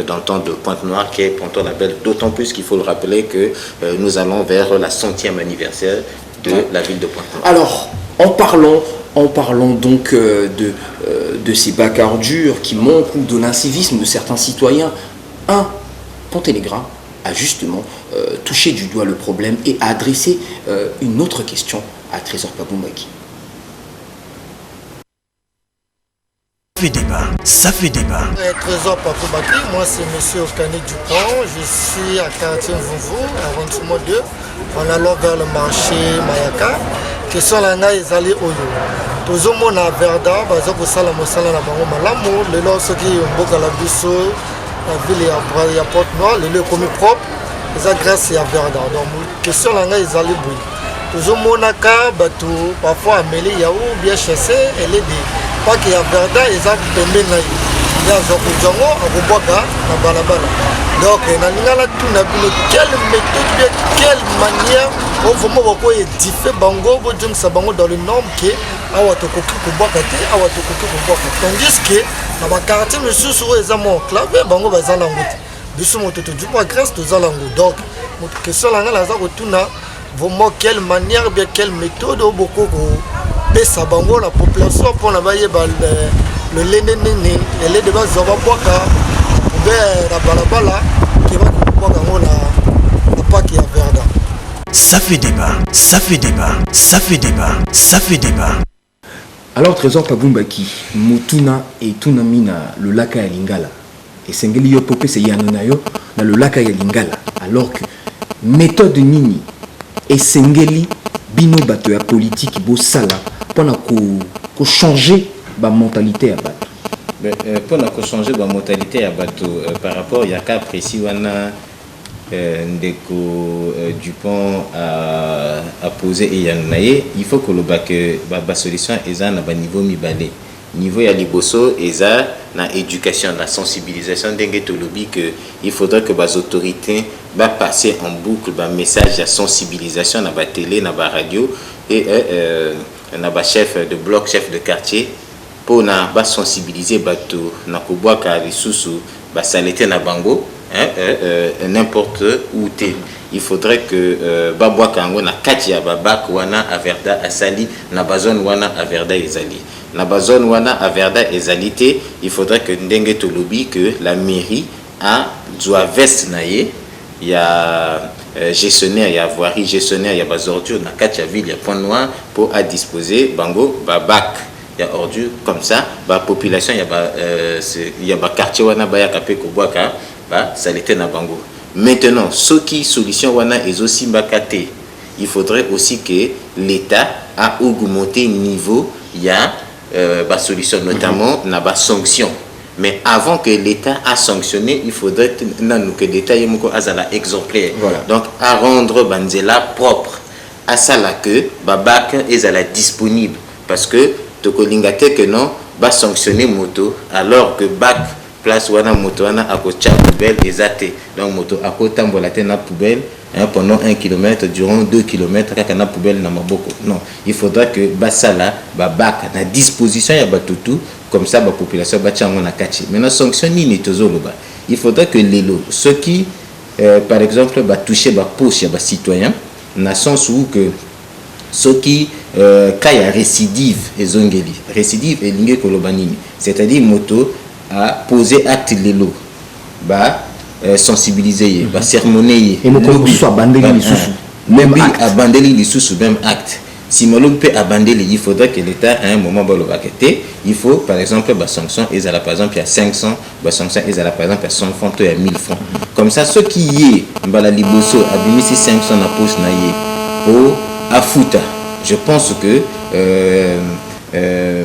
dans le temps de Pointe-Noire qui est Ponton-la-Belle, d'autant plus qu'il faut le rappeler que nous allons vers la 100e anniversaire de la ville de Pointe-Noire. Alors, en parlant donc de ces bacs à ordures qui manquent ou de l'incivisme de certains citoyens, Ponténégra a justement touché du doigt le problème et a adressé une autre question à Trésor Pabumbaki. Ça fait débat. Trésor Pabumbaki, moi c'est M. Okani Dupont, je suis à quartier Vunvu, arrondissement 2, en allant vers le marché Mayaka. Question la nga ezali oyo. Tozomona Verda, baza kosala mosala na bango malamu, lelo soki mboka la biso la ville ya Pointe-Noire, le lieu commis propre, c'est grâce à Verda. Donc, question là, ils allaient brûler. Toujours monaka, bateau, parfois amélie, il y a ou bien chassé, elle est dit, pas qu'il y a Verda, ils ont tombé là. Il y a Zokujango, à Boboka, à Balabala. Donc, il y a quelle méthode, quelle manière, on va voir quoi est différent, bango, dans le nom qui est Awatokoki Kubakati, Awatokoki Kubakati. Tandis que, dans le quartier, monsieur, sur les amours clavé, bango, bazalangout. Bisous, mon toto, du point, grâce aux alangout. Donc, notre question là, la Zarotuna, vraiment, quelle manière, bien, quelle méthode, beaucoup, pesa bango, la population, pour la vailler, le lait néné, et les débats, Zababwaka, la balabala, qui va pouvoir la PAC et la Verda. Ça fait débat, ça fait débat, ça fait débat, ça fait débat. Alors Trésor Pabumbaki, Mutuna et Tunamina, le lac à Lingala. Et Sengeli yo popé se yanonayo dans le lac à Lingala. Alors que méthode nini et Sengeli bino bato ya politique bo sala pendant ko changer ba mentalité à bato. Pendant ko changer ba mentalité à bato par rapport il y a cas précis wana Ndeko Dupont a posé et Yanaye, il faut que le bac la solution est à niveau mibale. Niveau ya liboso eza na éducation, la sensibilisation d'engue lobby que il faudrait que les autorités va passer en boucle ba message de sensibilisation na ba télé, na ba radio et na ba chef de bloc, chef de quartier pour na ba sensibiliser bato na ko boaka lisusu ba saleté na bango. N'importe où tu es. Il faudrait que Babwa Kango na Katia Babak wana Averda Asali na bazone wana Averda Ezali. Na bazone wana Averda Ezali te, il faudrait que Ndenge Tolobi que la mairie a doit veste naie, il y a gestionnaire, il y a voirie gestionnaire, il y a bazordure na Katia ville, il y a point noir pour à disposer bango Babak. Il y a ordure comme ça, la population il y a quartier wana baya kapé ko boaka. Ça l'était na bango. Maintenant, ce qui solution wana est aussi mbakate. Il faudrait aussi que l'État a augmenté niveau. Il y a solution notamment na ba sanction. Mais avant que l'État a sanctionné, il faudrait que l'État ait azala exemplaire. Voilà. Donc à rendre Banzela propre. À ça là que babak ezala disponible parce que tokolingate que non va sanctionner moto alors que bac place wana moto wana akocha poubelle ezate donc moto akotambola te na poubelle pendant 1 km durant 2 km kaka na poubelle na maboko. Non, il faudra que basala babaka na disposition ya batutu comme ça la population bachango na kachi. Maintenant sanction ni tozoloba. Il faudra que les lots ceux qui par exemple toucher ba poche ya ba citoyen na sens où que Ce qui quand il y a récidive et zongeli. Récidive et lingue kolobanini. C'est-à-dire moto a posé acte lelo. Bah sensibiliser, bah sermonner. Et nous soit bandeli les sous. Même abandonner les sous même acte. Si Malou peut abandonner, il faudrait que l'État à un moment va le vaqueter. Il faut par exemple bah sanction et par exemple il y a 500, bah sanction et par exemple il y a 100 francs, il y a 1000 francs. Comme ça ceux qui y est bah la liboso a mis 500 na poste na yé au afuta. Je pense que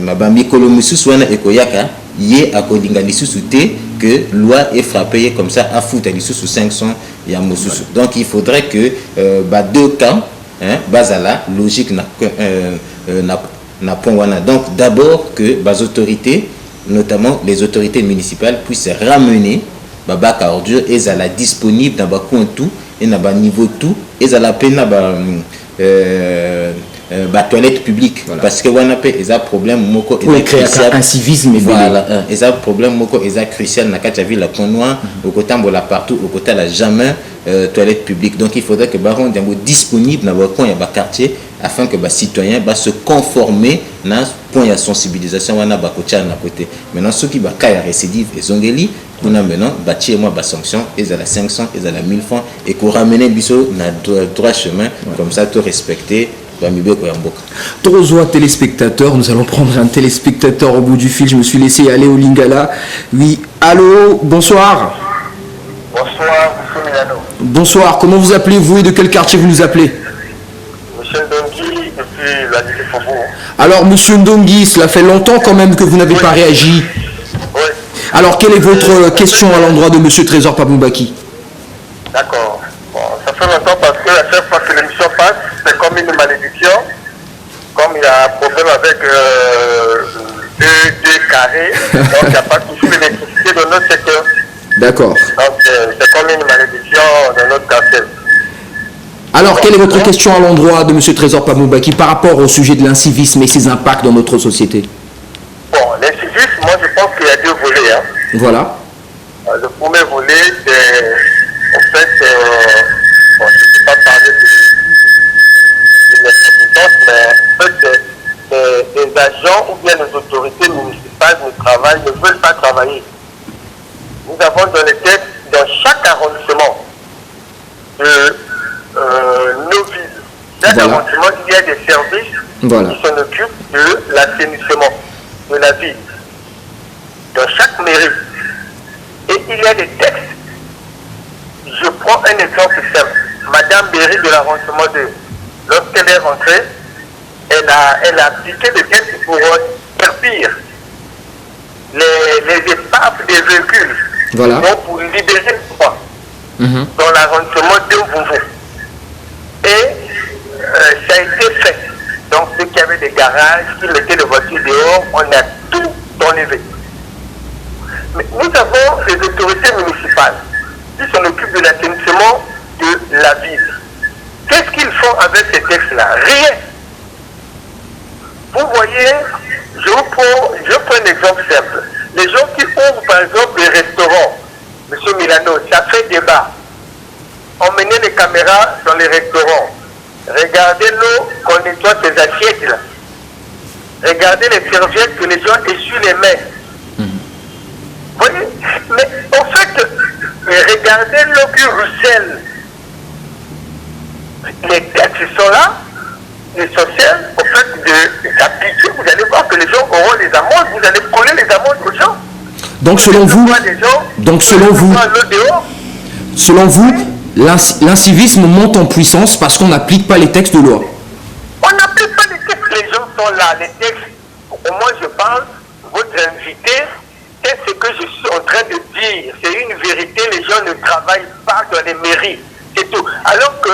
ma bambi kolomusu soit ekoyaka yé a kolinga lisusu te que loi est frappée comme ça à foutre lisusu 500 ya mosusu. Donc il faudrait que bah deux camps hein bazala logique na pongwana. Donc d'abord que les autorités, notamment les autorités municipales, puissent ramener bac à ordures et ça la disponible dans bas coin tout et dans bas niveau tout et ça la peine toilette publique. Voilà. Parce que on a un problème moko et crucial un civisme voilà et un problème moko et crucial na kati ville la Pont Noir au côté mbola partout au côté la jamais toilette publique. Donc il faudrait que baron d'ambo disponible dans coin ya ba quartier afin que les citoyens se conformer na point de sensibilisation wana ba kotia na côté. Maintenant ceux qui ba kaya récidive et zongeli on a maintenant bâti moi ba sanction et à la 500 et à la 1000 francs et qu'on ramène biso na droit chemin comme ça tout respecter. Trois téléspectateurs, nous allons prendre un téléspectateur au bout du fil. Je me suis laissé aller au Lingala. Oui, allô, bonsoir. Bonsoir, monsieur Milano. Bonsoir, comment vous appelez-vous et de quel quartier vous nous appelez? Monsieur Ndongi, depuis la ville de Faubourg. Alors, monsieur Ndongi, cela fait longtemps quand même que vous n'avez pas réagi. Oui. Alors, quelle est votre question à l'endroit de monsieur Trésor Papoubaki? D'accord. Bon, ça fait longtemps parce que à chaque fois que l'émission passe, c'est comme une malédiction. Comme il y a un problème avec deux carrés, donc il n'y a pas toujours l'électricité dans notre secteur. D'accord. Donc c'est comme une malédiction dans notre quartier. Alors, quelle est votre question à l'endroit de monsieur Trésor Papoubaki par rapport au sujet de l'incivisme et ses impacts dans notre société? Bon, l'incivisme, moi je pense qu'il y a deux volets. Hein. Voilà. Le premier volet, c'est en fait, bon, je ne peux pas parler de l'incompétence, mais en fait, les agents ou bien les autorités municipales ne veulent pas travailler. Nous avons dans les textes, dans chaque arrondissement de nos villes, chaque arrondissement, il y a des services qui s'en occupent de l'assainissement de la ville. Dans chaque mairie. Et il y a des textes. Je prends un exemple simple. Madame Berry de l'arrondissement 2, lorsqu'elle est rentrée, elle a appliqué des textes pour servir les épaves des véhicules. Voilà. Donc pour libérer le poids dans l'arrondissement de Vouvou. Et ça a été fait. Donc ceux qui avaient des garages, qui mettaient les voitures dehors, on a tout enlevé. Mais nous avons les autorités municipales qui s'en occupent de l'assainissement de la ville. Qu'est-ce qu'ils font avec ces textes-là? Rien. Vous voyez, je prends un exemple simple. Les gens qui ouvrent par exemple des restaurants, M. Milano, ça fait débat. Emmenez les caméras dans les restaurants. Regardez l'eau qu'on nettoie ces assiettes là. Regardez les serviettes que les gens essuient les mains. Vous voyez? Mais en fait, regardez l'eau qui ruisselle. Les textes sont là, l'essentiel, au fait d'appliquer, vous allez voir que les gens auront les amendes, vous allez coller les amendes aux gens. Donc selon vous, l'incivisme monte en puissance parce qu'on n'applique pas les textes de loi. On n'applique pas les textes, les gens sont là, les textes. Au moins je parle, votre invité, c'est ce que je suis en train de dire. C'est une vérité, les gens ne travaillent pas dans les mairies, c'est tout. Alors que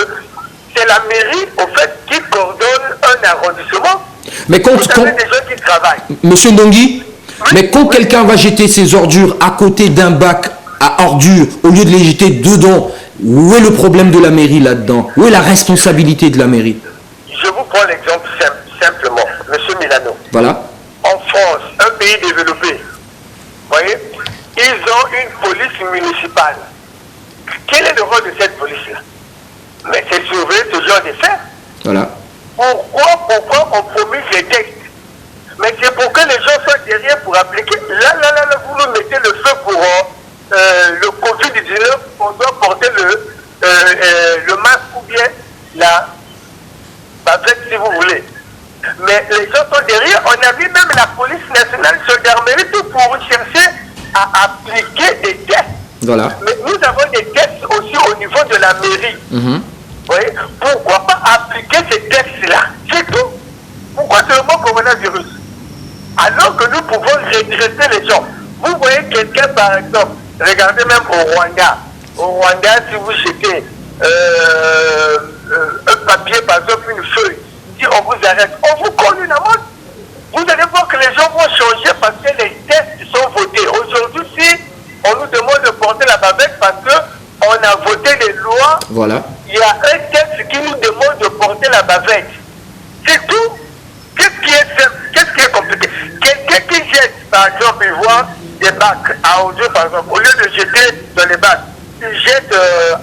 c'est la mairie, au fait, qui coordonne un arrondissement. Mais quand des gens qui travaillent. Monsieur Ndongi, oui, mais quand quelqu'un va jeter ses ordures à côté d'un bac à ordures, au lieu de les jeter dedans, où est le problème de la mairie là-dedans? Où est la responsabilité de la mairie? Je vous prends l'exemple simplement, monsieur Milano. Voilà. En France, un pays développé, vous voyez, ils ont une police municipale. Quel est le rôle de cette police-là? Mais c'est surveiller ce genre de faits. Voilà. Pourquoi ont promis des textes. Mais c'est pour que les gens soient derrière pour appliquer. Là, vous nous mettez le feu pour le Covid-19, on doit porter le masque ou bien la bavette si vous voulez. Mais les gens sont derrière. On a vu même la police nationale, gendarmerie, tout pour chercher à appliquer des tests. Voilà. Mais nous avons des tests aussi au niveau de la mairie. Vous voyez, pourquoi pas appliquer ces textes-là? C'est tout. Pourquoi seulement coronavirus? Alors que nous pouvons redresser les gens. Vous voyez quelqu'un, par exemple, regardez même au Rwanda. Au Rwanda, si vous jetez un papier, par exemple une feuille, si on vous arrête, on vous colle une amende. Vous allez voir que les gens vont changer parce que les tests sont votés. Aujourd'hui, si on nous demande de porter la bavette parce qu'on a voté les lois, Voilà. il y a un texte qui nous demande de porter la bavette. C'est tout. Qu'est-ce qui est compliqué? Quelqu'un qui jette, par exemple, il voit des bacs à audio, par exemple, au lieu de jeter dans les bacs, il jette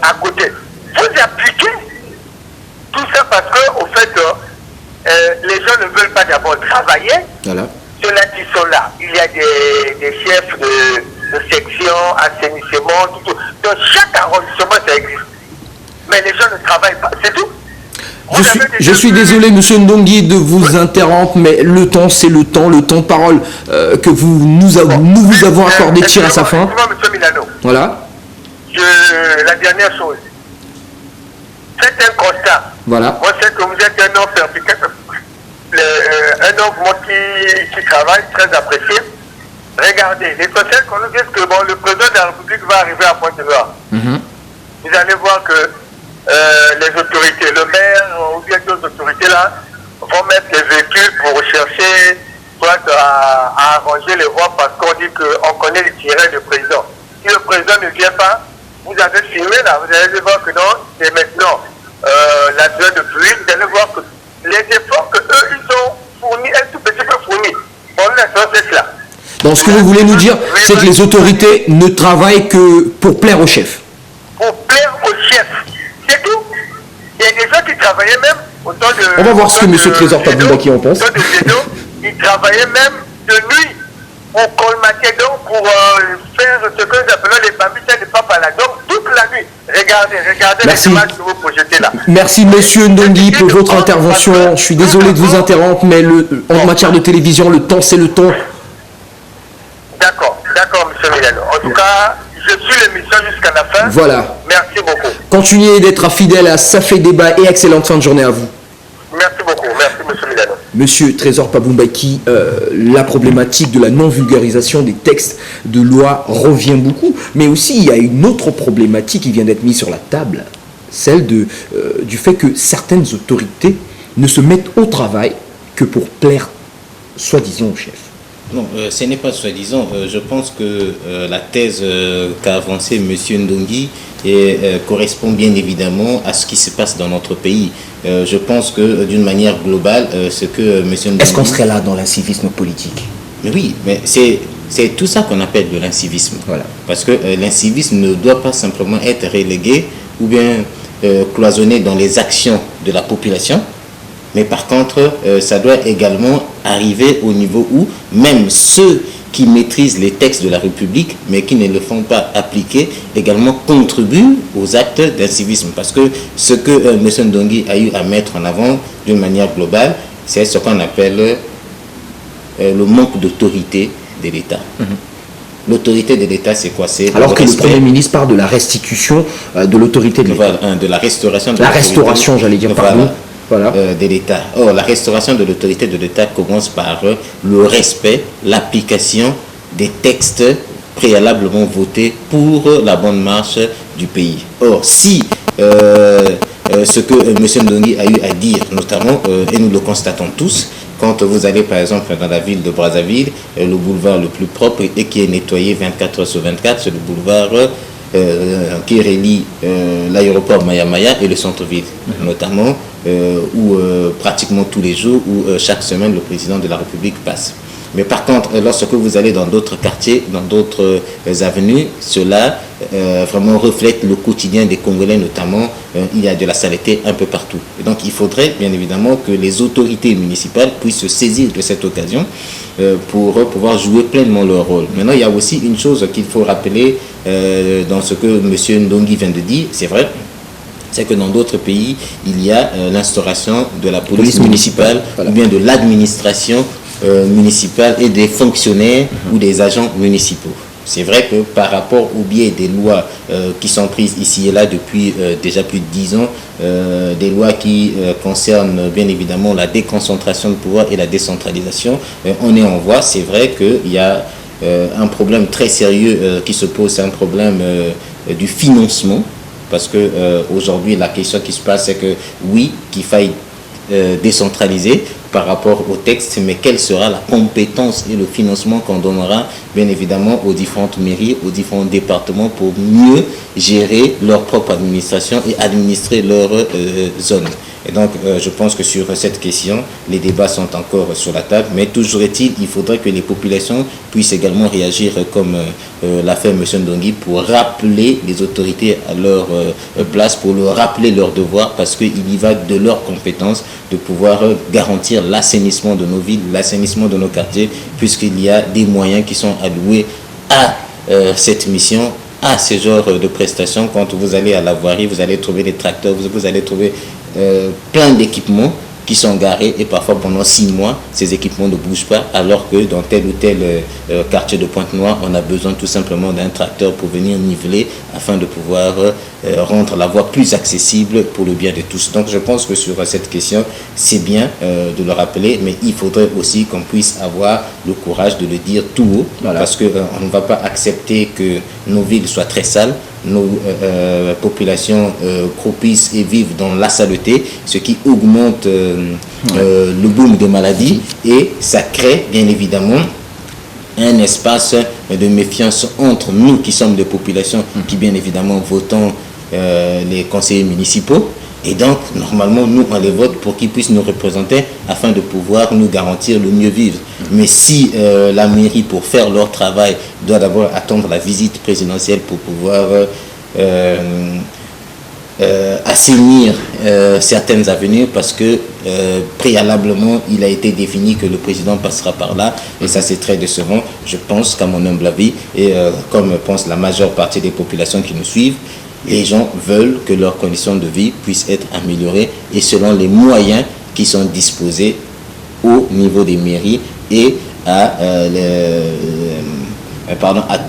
à côté. Vous appliquez tout ça parce que, au fait, les gens ne veulent pas d'abord travailler. Voilà. Ceux-là qui sont là, il y a des chefs de section, assainissement, tout. Dans chaque arrondissement, ça existe. Mais les gens ne travaillent pas, c'est tout. Je suis désolé, monsieur Ndongi, de vous interrompre, mais le temps, c'est le temps de parole que nous vous avons accordé tire à sa fin. Monsieur Milano. Voilà. La dernière chose. Faites un constat. Voilà. Moi, c'est que vous êtes un homme perspicace, un homme moi, qui travaille, très apprécié. Regardez, l'essentiel qu'on nous dise que bon, le président de la République va arriver à Pointe-Noire. Vous allez voir que les autorités, le maire ou bien d'autres autorités là, vont mettre les véhicules pour chercher soit à arranger les voies parce qu'on dit qu'on connaît les tirets du président. Si le président ne vient pas, vous avez filmé là, vous allez voir que non, c'est maintenant la durée de pluie, vous allez voir que les efforts que eux ils ont fournis, un tout petit peu fournis, pour l'instant c'est cela. Donc ce que vous voulez nous dire, c'est que les autorités ne travaillent que pour plaire au chef. Pour plaire au chef. C'est tout. Il y a des gens qui travaillaient même au temps de... On va voir ce que M. Trésor Paboubaki en pense. Au temps de Gédo, ils travaillaient même de nuit pour colmater, donc pour faire ce que nous appelons les bambins de papa là. Donc toute la nuit, regardez Merci. les images que vous projetez là. Merci monsieur Ndongi pour votre intervention. Je suis désolé de vous interrompre, mais en matière de télévision, le temps c'est le temps. D'accord, monsieur Milano. En tout cas, je suis l'émission jusqu'à la fin. Voilà. Merci beaucoup. Continuez d'être fidèle à Ça fait débat et excellente fin de journée à vous. Merci beaucoup. Merci, monsieur Milano. Monsieur Trésor Paboubaki, la problématique de la non-vulgarisation des textes de loi revient beaucoup, mais aussi il y a une autre problématique qui vient d'être mise sur la table, celle du fait que certaines autorités ne se mettent au travail que pour plaire, soi-disant, au chef. Non, ce n'est pas soi-disant. Je pense que la thèse qu'a avancée M. Ndongi correspond bien évidemment à ce qui se passe dans notre pays. Je pense que d'une manière globale, ce que M. Ndongi... Est-ce qu'on serait là dans l'incivisme politique? Mais oui, mais c'est tout ça qu'on appelle de l'incivisme. Voilà. Parce que l'incivisme ne doit pas simplement être relégué ou bien cloisonné dans les actions de la population. Mais par contre, ça doit également arriver au niveau où même ceux qui maîtrisent les textes de la République, mais qui ne le font pas appliquer, également contribuent aux actes d'incivisme. Parce que ce que M. Ndongi a eu à mettre en avant d'une manière globale, c'est ce qu'on appelle le manque d'autorité de l'État. L'autorité de l'État, c'est quoi? C'est alors que le Premier ministre parle de la restitution de l'autorité de l'État. Voilà, de la restauration de la restauration, j'allais dire, pardon. Voilà. De l'État. Or, la restauration de l'autorité de l'État commence par le respect, l'application des textes préalablement votés pour la bonne marche du pays. Or, si ce que M. Ndongi a eu à dire, notamment, et nous le constatons tous, quand vous allez par exemple dans la ville de Brazzaville, le boulevard le plus propre et qui est nettoyé 24 heures sur 24, c'est le boulevard qui relie l'aéroport Maya-Maya et le centre-ville, notamment, où pratiquement tous les jours, où chaque semaine, le président de la République passe. Mais par contre, lorsque vous allez dans d'autres quartiers, dans d'autres avenues, cela vraiment reflète le quotidien des Congolais notamment. Il y a de la saleté un peu partout. Et donc il faudrait bien évidemment que les autorités municipales puissent se saisir de cette occasion pour pouvoir jouer pleinement leur rôle. Maintenant, il y a aussi une chose qu'il faut rappeler dans ce que M. Ndongi vient de dire, c'est vrai, c'est que dans d'autres pays, il y a l'instauration de la police municipale ou bien de l'administration municipale et des fonctionnaires ou des agents municipaux. C'est vrai que par rapport au biais des lois qui sont prises ici et là depuis déjà plus de 10 ans, des lois qui concernent bien évidemment la déconcentration de pouvoir et la décentralisation, on est en voie. C'est vrai qu'il y a un problème très sérieux qui se pose, c'est un problème du financement, parce que aujourd'hui la question qui se passe, c'est que oui, qu'il faille décentraliser par rapport au texte, mais quelle sera la compétence et le financement qu'on donnera bien évidemment aux différentes mairies, aux différents départements pour mieux gérer leur propre administration et administrer leur zone. Et donc je pense que sur cette question, les débats sont encore sur la table, mais toujours est-il, il faudrait que les populations puissent également réagir comme l'a fait M. Ndongi pour rappeler les autorités à leur place, pour leur rappeler leurs devoirs, parce qu'il y va de leurs compétences de pouvoir garantir l'assainissement de nos villes, l'assainissement de nos quartiers, puisqu'il y a des moyens qui sont alloués à cette mission, à ce genre de prestations. Quand vous allez à la voirie, vous allez trouver des tracteurs, vous allez trouver plein d'équipements qui sont garés, et parfois pendant 6 mois, ces équipements ne bougent pas, alors que dans tel ou tel quartier de Pointe-Noire, on a besoin tout simplement d'un tracteur pour venir niveler afin de pouvoir rendre la voie plus accessible pour le bien de tous. Donc je pense que sur cette question, c'est bien de le rappeler, mais il faudrait aussi qu'on puisse avoir le courage de le dire tout haut, parce qu'on ne va pas accepter que nos villes soient très sales, nos populations croupissent et vivent dans la saleté, ce qui augmente le boom des maladies, et ça crée bien évidemment un espace de méfiance entre nous qui sommes des populations qui bien évidemment votons les conseillers municipaux, et donc normalement nous on les vote pour qu'ils puissent nous représenter afin de pouvoir nous garantir le mieux vivre. Mais si la mairie, pour faire leur travail, doit d'abord attendre la visite présidentielle pour pouvoir assainir certaines avenues, parce que préalablement il a été défini que le président passera par là, et ça c'est très décevant. Je pense qu'à mon humble avis, et comme pense la majeure partie des populations qui nous suivent, les gens veulent que leurs conditions de vie puissent être améliorées, et selon les moyens qui sont disposés au niveau des mairies et à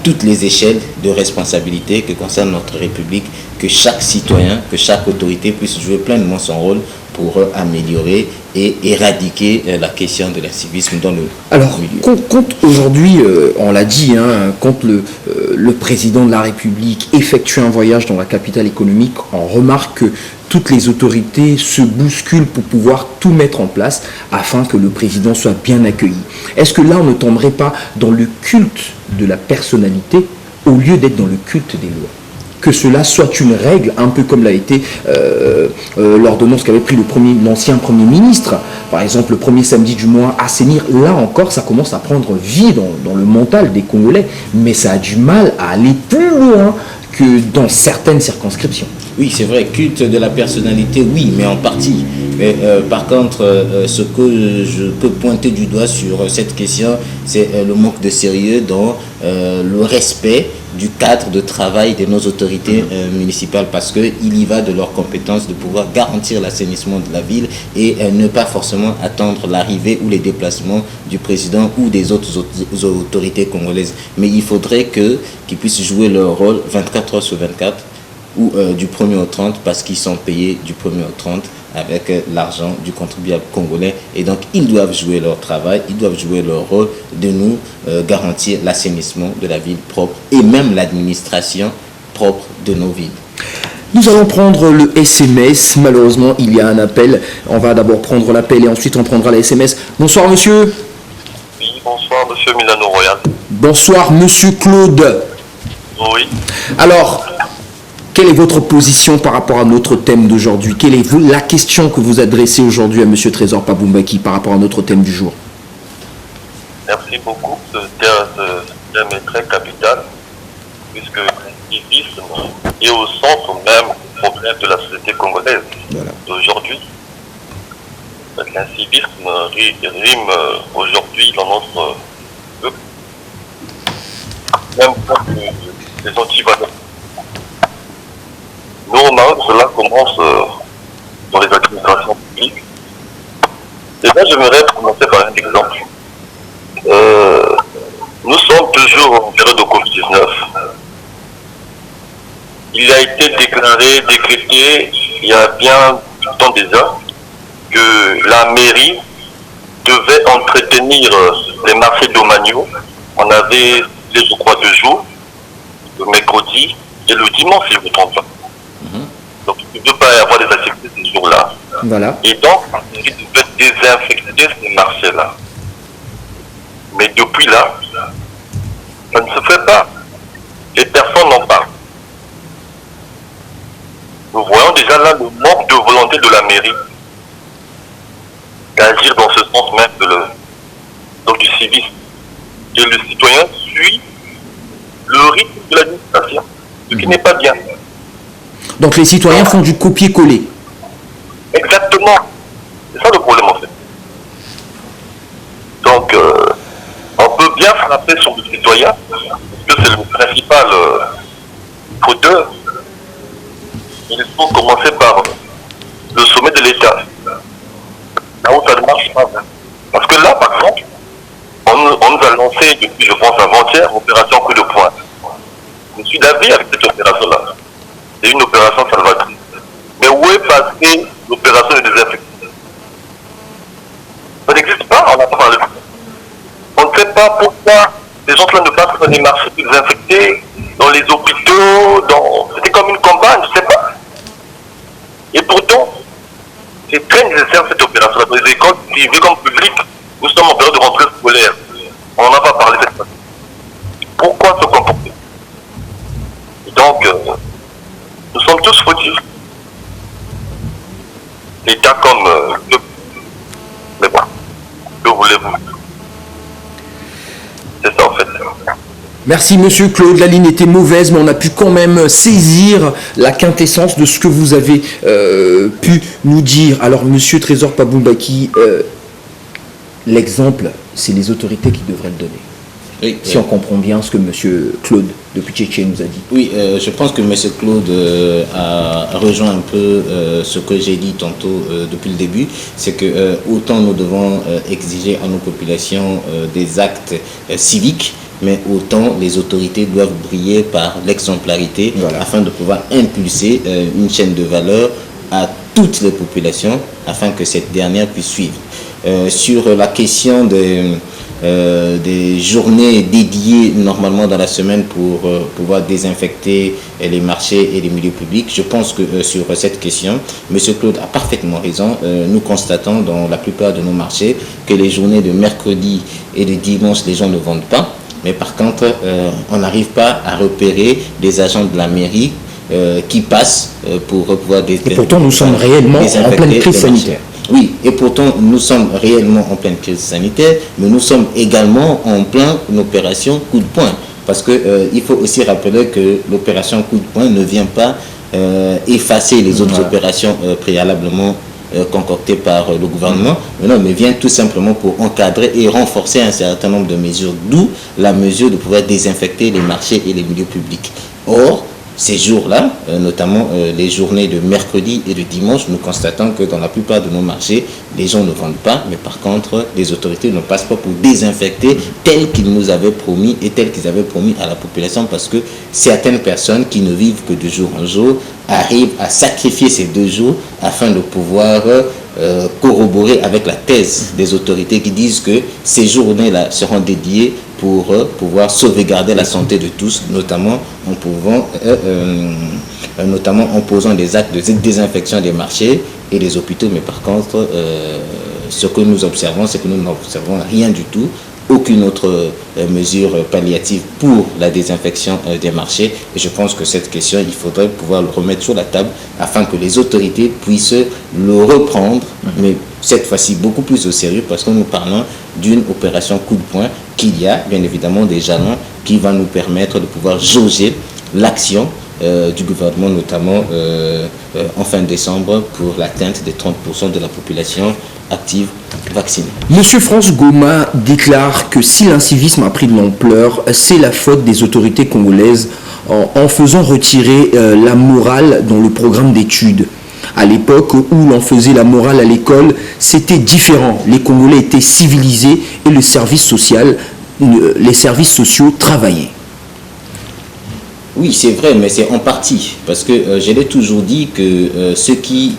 toutes les échelles de responsabilité que concerne notre République, que chaque citoyen, que chaque autorité puisse jouer pleinement son rôle pour améliorer et éradiquer la question de l'incivisme dans le milieu. Quand aujourd'hui, on l'a dit, quand le président de la République effectue un voyage dans la capitale économique, on remarque que toutes les autorités se bousculent pour pouvoir tout mettre en place afin que le président soit bien accueilli. Est-ce que là, on ne tomberait pas dans le culte de la personnalité au lieu d'être dans le culte des lois ? Que cela soit une règle, un peu comme l'a été l'ordonnance qu'avait pris l'ancien Premier ministre. Par exemple, le premier samedi du mois, assainir, là encore, ça commence à prendre vie dans le mental des Congolais, mais ça a du mal à aller plus loin que dans certaines circonscriptions. Oui, c'est vrai, culte de la personnalité, oui, mais en partie. Mais, par contre, ce que je peux pointer du doigt sur cette question, c'est le manque de sérieux dans le respect du cadre de travail de nos autorités municipales, parce qu'il y va de leurs compétences de pouvoir garantir l'assainissement de la ville et ne pas forcément attendre l'arrivée ou les déplacements du président ou des autres autorités congolaises. Mais il faudrait qu'ils puissent jouer leur rôle 24 heures sur 24 ou du 1er au 30, parce qu'ils sont payés du 1er au 30 avec l'argent du contribuable congolais, et donc ils doivent jouer leur travail, ils doivent jouer leur rôle de nous garantir l'assainissement de la ville propre et même l'administration propre de nos villes. Nous allons prendre le SMS. Malheureusement, il y a un appel. On va d'abord prendre l'appel et ensuite on prendra la SMS. Bonsoir monsieur. Oui, bonsoir monsieur Milano Royal. Bonsoir monsieur Claude. Oui. Alors, quelle est votre position par rapport à notre thème d'aujourd'hui? Quelle est la question que vous adressez aujourd'hui à M. Trésor Pabumbaki par rapport à notre thème du jour? Merci beaucoup. Ce thème est très capital, puisque l'incivisme est au centre même du problème de la société congolaise d'aujourd'hui. L'incivisme rime aujourd'hui dans notre peuple, même pour les antivaleurs. Nous remarquons que cela commence dans les administrations publiques. Et là, j'aimerais commencer par un exemple. Nous sommes toujours en période de Covid-19. Il a été décrété, il y a bien du temps déjà, que la mairie devait entretenir les marchés domaniaux. On avait, je crois, 2 jours, le mercredi et le dimanche, si je ne me trompe pas. Donc, il ne peut pas y avoir des activités ces jours-là. Voilà. Et donc, il devait désinfecter ces marchés-là. Mais depuis là, ça ne se fait pas. Les personnes n'en parlent. Nous voyons déjà là le manque de volonté de la mairie d'agir dans ce sens même donc du civisme. Et le citoyen suit le rythme de l'administration, ce qui n'est pas bien. Donc les citoyens font du copier-coller. Exactement. C'est ça le problème en fait. Donc, on peut bien frapper sur le citoyen, parce que c'est le principal fauteur. Il faut commencer par le sommet de l'État. Là où ça ne marche pas. Parce que là, par exemple, on nous a lancé depuis, je pense, avant-hier, l'opération coup de poing. Je suis d'avis avec cette opération-là. C'est une opération salvatrice. Mais où est passée l'opération de désinfection? Ça n'existe pas, on n'a pas parlé de ça. On ne sait pas pourquoi les gens là ne passent pas dans les marchés désinfectés, dans les hôpitaux, c'était comme une campagne, je ne sais pas. Et pourtant, c'est très nécessaire cette opération dans les écoles privées comme publiques. Nous sommes en période de rentrée scolaire. On n'en a pas parlé cette fois. Pourquoi se comporter? Et donc, nous sommes tous fautifs. L'État comme mais bon, que voulez-vous? C'est ça en fait. Merci Monsieur Claude, la ligne était mauvaise, mais on a pu quand même saisir la quintessence de ce que vous avez pu nous dire. Alors Monsieur Trésor Paboumbaki, l'exemple, c'est les autorités qui devraient le donner. Oui, si on comprend bien ce que Monsieur Claude depuis Tchétché nous a dit. Oui, je pense que Monsieur Claude a rejoint un peu ce que j'ai dit tantôt depuis le début, c'est que autant nous devons exiger à nos populations des actes civiques, mais autant les autorités doivent briller par l'exemplarité afin de pouvoir impulser une chaîne de valeur à toutes les populations afin que cette dernière puisse suivre. Sur la question des journées dédiées normalement dans la semaine pour pouvoir désinfecter les marchés et les milieux publics. Je pense que sur cette question, M. Claude a parfaitement raison. Nous constatons dans la plupart de nos marchés que les journées de mercredi et de dimanche, les gens ne vendent pas. Mais par contre, on n'arrive pas à repérer des agents de la mairie qui passent pour pouvoir désinfecter. Et pourtant, nous sommes réellement en pleine crise sanitaire. Oui, et pourtant nous sommes réellement en pleine crise sanitaire, mais nous sommes également en pleine opération coup de poing. Parce que il faut aussi rappeler que l'opération coup de poing ne vient pas effacer les autres opérations préalablement concoctées par le gouvernement, mais vient tout simplement pour encadrer et renforcer un certain nombre de mesures, d'où la mesure de pouvoir désinfecter les marchés et les milieux publics. Or, ces jours-là, notamment les journées de mercredi et de dimanche, nous constatons que dans la plupart de nos marchés, les gens ne vendent pas, mais par contre, les autorités ne passent pas pour désinfecter tel qu'ils nous avaient promis et tel qu'ils avaient promis à la population, parce que certaines personnes qui ne vivent que de jour en jour arrivent à sacrifier ces 2 jours afin de pouvoir corroborer avec la thèse des autorités qui disent que ces journées-là seront dédiées pour pouvoir sauvegarder la santé de tous, notamment en posant des actes de désinfection des marchés et des hôpitaux. Mais par contre, ce que nous observons, c'est que nous n'observons rien du tout, aucune autre mesure palliative pour la désinfection des marchés. Et je pense que cette question, il faudrait pouvoir le remettre sur la table afin que les autorités puissent le reprendre, mais cette fois-ci beaucoup plus au sérieux, parce que nous parlons d'une opération coup de poing qu'il y a bien évidemment des jalons qui va nous permettre de pouvoir jauger l'action du gouvernement, notamment en fin décembre, pour l'atteinte des 30% de la population active vaccinée. Monsieur France Goma déclare que si l'incivisme a pris de l'ampleur, c'est la faute des autorités congolaises en faisant retirer la morale dans le programme d'études. À l'époque où l'on faisait la morale à l'école, c'était différent. Les Congolais étaient civilisés et les services sociaux travaillaient. Oui, c'est vrai, mais c'est en partie. Parce que je l'ai toujours dit que ceux qui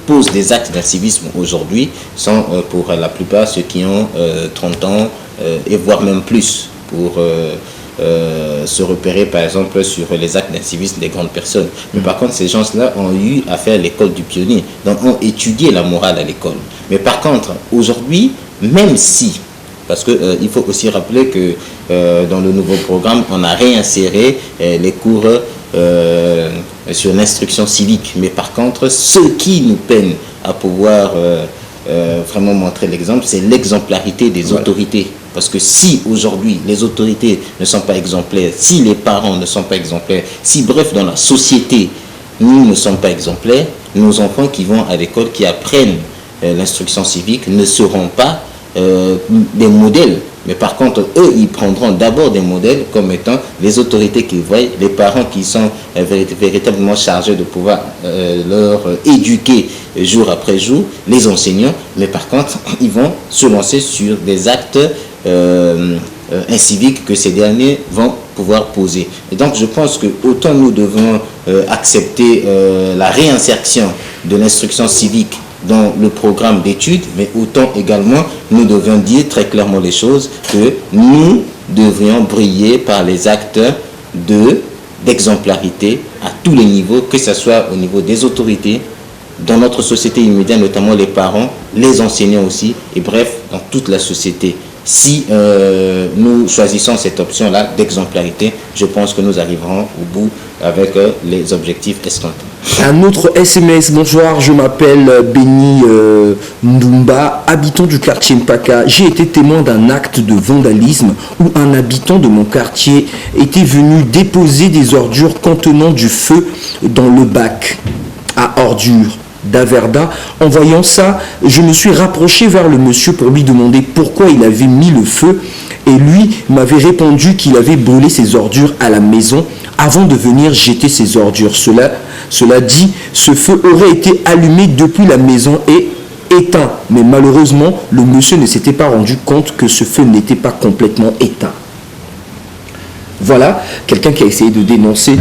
posent des actes d'incivisme aujourd'hui sont pour la plupart ceux qui ont 30 ans et voire même plus pour se repérer par exemple sur les actes d'incivisme des grandes personnes. Mais par contre, ces gens-là ont eu à faire l'école du pionnier, donc ont étudié la morale à l'école. Mais par contre, aujourd'hui, même si, parce qu'il faut aussi rappeler que dans le nouveau programme, on a réinséré les cours sur l'instruction civique. Mais par contre, ce qui nous peine à pouvoir vraiment montrer l'exemple, c'est l'exemplarité des autorités. Parce que si aujourd'hui les autorités ne sont pas exemplaires, si les parents ne sont pas exemplaires, si bref dans la société nous ne sommes pas exemplaires, nos enfants qui vont à l'école, qui apprennent l'instruction civique ne seront pas des modèles. Mais par contre, eux, ils prendront d'abord des modèles comme étant les autorités qu'ils voient, les parents qui sont véritablement chargés de pouvoir leur éduquer jour après jour, les enseignants. Mais par contre, ils vont se lancer sur des actes inciviques que ces derniers vont pouvoir poser. Et donc, je pense que autant nous devons accepter la réinsertion de l'instruction civique dans le programme d'études, mais autant également nous devons dire très clairement les choses, que nous devrions briller par les actes d'exemplarité à tous les niveaux, que ce soit au niveau des autorités, dans notre société immédiate, notamment les parents, les enseignants aussi, et bref, dans toute la société. Si nous choisissons cette option-là d'exemplarité, je pense que nous arriverons au bout avec les objectifs escomptés. Un autre SMS, bonsoir, je m'appelle Béni Ndumba, habitant du quartier Mpaka. J'ai été témoin d'un acte de vandalisme où un habitant de mon quartier était venu déposer des ordures contenant du feu dans le bac à ordures d'Averda. En voyant ça, je me suis rapproché vers le monsieur pour lui demander pourquoi il avait mis le feu, et lui m'avait répondu qu'il avait brûlé ses ordures à la maison avant de venir jeter ses ordures. Cela dit, ce feu aurait été allumé depuis la maison et éteint, mais malheureusement le monsieur ne s'était pas rendu compte que ce feu n'était pas complètement éteint. Voilà quelqu'un qui a essayé de dénoncer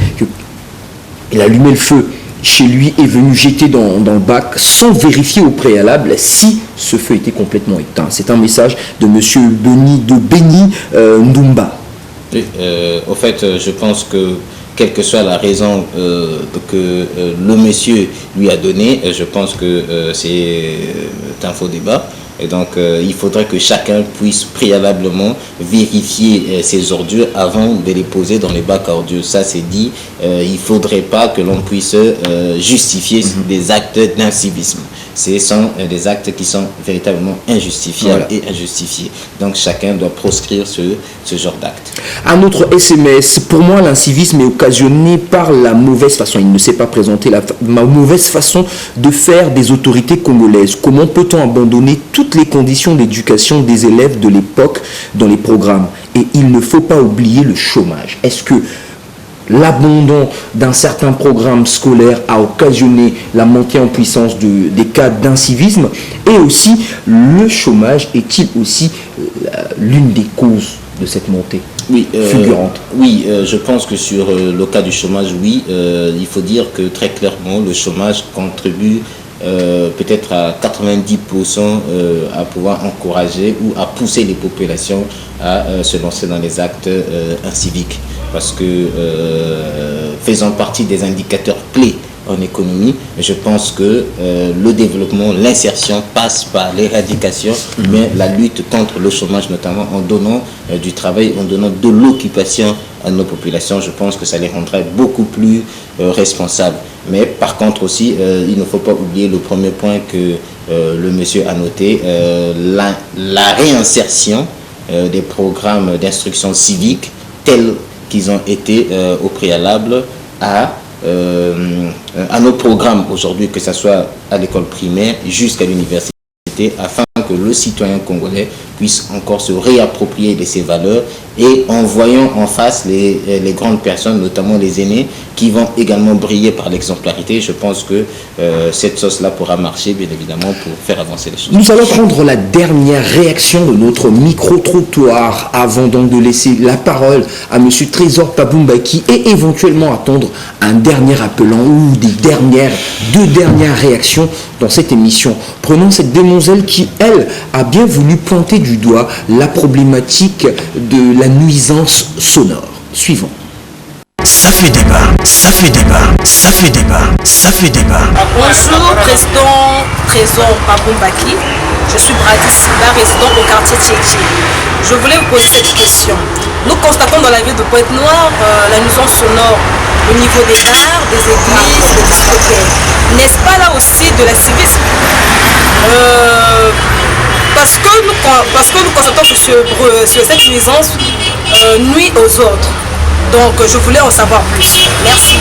qu'il allumait le feu chez lui, est venu jeter dans le bac sans vérifier au préalable si ce feu était complètement éteint. C'est un message de monsieur Béni Ndumba. Au fait, je pense que quelle que soit la raison que le monsieur lui a donnée, je pense que c'est un faux débat. Et donc, il faudrait que chacun puisse préalablement vérifier ses ordures avant de les poser dans les bacs à ordures. Ça, c'est dit. Il ne faudrait pas que l'on puisse justifier des actes d'incivisme. Ce sont des actes qui sont véritablement injustifiables et injustifiés. Donc, chacun doit proscrire ce genre d'acte. Un autre SMS. Pour moi, l'incivisme est occasionné par la mauvaise façon. Il ne s'est pas présenté la mauvaise façon de faire des autorités congolaises. Comment peut-on abandonner toutes les conditions d'éducation des élèves de l'époque dans les programmes? Et il ne faut pas oublier le chômage. Est-ce que l'abandon d'un certain programme scolaire a occasionné la montée en puissance des cas d'incivisme? Et aussi, le chômage est-il aussi l'une des causes de cette montée fulgurante? Oui, je pense que sur le cas du chômage, oui, il faut dire que très clairement, le chômage contribue peut-être à 90% à pouvoir encourager ou à pousser les populations à se lancer dans les actes inciviques. Parce que faisant partie des indicateurs clés en économie, je pense que le développement, l'insertion passe par l'éradication, mais la lutte contre le chômage, notamment en donnant du travail, en donnant de l'occupation à nos populations, je pense que ça les rendrait beaucoup plus responsables. Mais par contre aussi, il ne faut pas oublier le premier point que le monsieur a noté, la réinsertion des programmes d'instruction civique tels qu'ils ont été au préalable à nos programmes aujourd'hui, que ce soit à l'école primaire jusqu'à l'université, afin que le citoyen congolais puisse encore se réapproprier de ces valeurs, et en voyant en face les grandes personnes, notamment les aînés, qui vont également briller par l'exemplarité. Je pense que cette sauce-là pourra marcher, bien évidemment, pour faire avancer les choses. Nous allons prendre la dernière réaction de notre micro-trottoir avant donc de laisser la parole à M. Trésor Paboumbaki et éventuellement attendre un dernier appelant ou deux dernières réactions dans cette émission. Prenons cette demoiselle qui, elle, a bien voulu pointer du doigt la problématique de la nuisance sonore. Suivant. Ça fait débat, ça fait débat, ça fait débat, ça fait débat. Bonjour, président Trésor Paboumbaki. Je suis Bradisila, résident au quartier Tchétché. Je voulais vous poser cette question. Nous constatons dans la ville de Pointe-Noire la nuisance sonore au niveau des bars, des églises, des discothèques. N'est-ce pas là aussi de la civisme? Parce que nous constatons que cette nuisance nuit aux autres. Donc je voulais en savoir plus. Merci.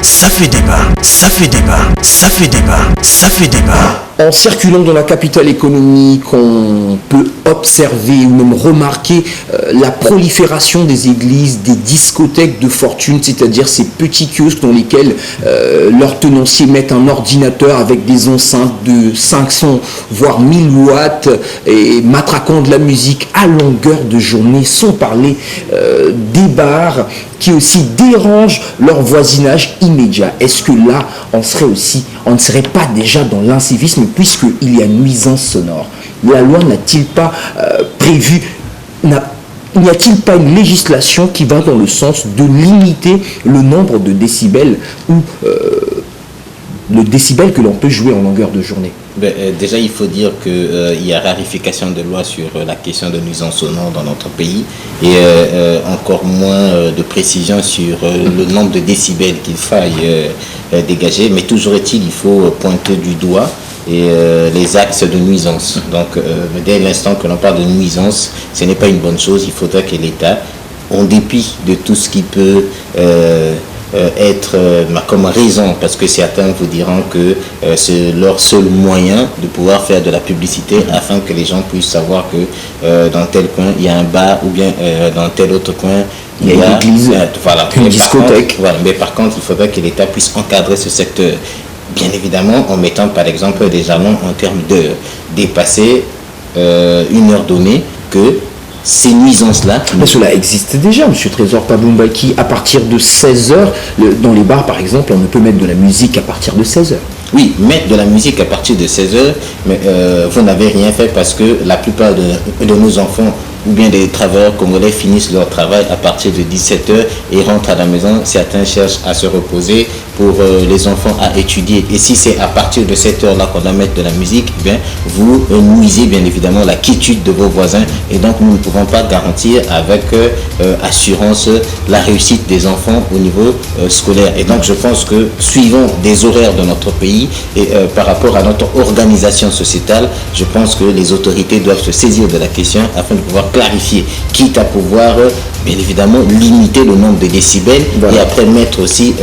Ça fait débat, ça fait débat, ça fait débat, ça fait débat. En circulant dans la capitale économique, on peut observer ou même remarquer la prolifération des églises, des discothèques de fortune, c'est-à-dire ces petits kiosques dans lesquels leurs tenanciers mettent un ordinateur avec des enceintes de 500 voire 1000 watts et matraquant de la musique à longueur de journée, sans parler des bars qui aussi dérangent leur voisinage immédiat. Est-ce que là, on ne serait pas déjà dans l'incivisme puisqu'il y a nuisance sonore? La loi n'a-t-il pas prévu, n'y a-t-il pas une législation qui va dans le sens de limiter le nombre de décibels ou le décibel que l'on peut jouer en longueur de journée? Déjà, il faut dire qu'il y a rarification de loi sur la question de nuisance sonore dans notre pays, et encore moins de précision sur le nombre de décibels qu'il faille dégager. Mais toujours est-il, il faut pointer du doigt les axes de nuisance. Donc, dès l'instant que l'on parle de nuisance, ce n'est pas une bonne chose. Il faudra que l'État, en dépit de tout ce qui peut être comme raison, parce que certains vous diront que c'est leur seul moyen de pouvoir faire de la publicité afin que les gens puissent savoir que dans tel coin il y a un bar, ou bien dans tel autre coin il y a une église, voilà, une discothèque. Mais par contre, il faudrait que l'État puisse encadrer ce secteur, bien évidemment en mettant par exemple des jalons en termes d'heures, dépasser une heure donnée, que ces nuisances-là... Mais cela existe déjà, M. Trésor Paboumbaki. À partir de 16h, dans les bars par exemple, on ne peut mettre de la musique à partir de 16h. Oui, mettre de la musique à partir de 16h, mais vous n'avez rien fait, parce que la plupart de nos enfants ou bien des travailleurs congolais finissent leur travail à partir de 17h et rentrent à la maison. Certains cherchent à se reposer, pour les enfants à étudier. Et si c'est à partir de cette heure-là qu'on doit mettre de la musique, eh bien, vous nuisez bien évidemment la quiétude de vos voisins. Et donc nous ne pouvons pas garantir avec assurance la réussite des enfants au niveau scolaire. Et donc je pense que suivant des horaires de notre pays et par rapport à notre organisation sociétale, je pense que les autorités doivent se saisir de la question afin de pouvoir clarifier, quitte à pouvoir bien évidemment limiter le nombre de décibels, voilà. Et après mettre aussi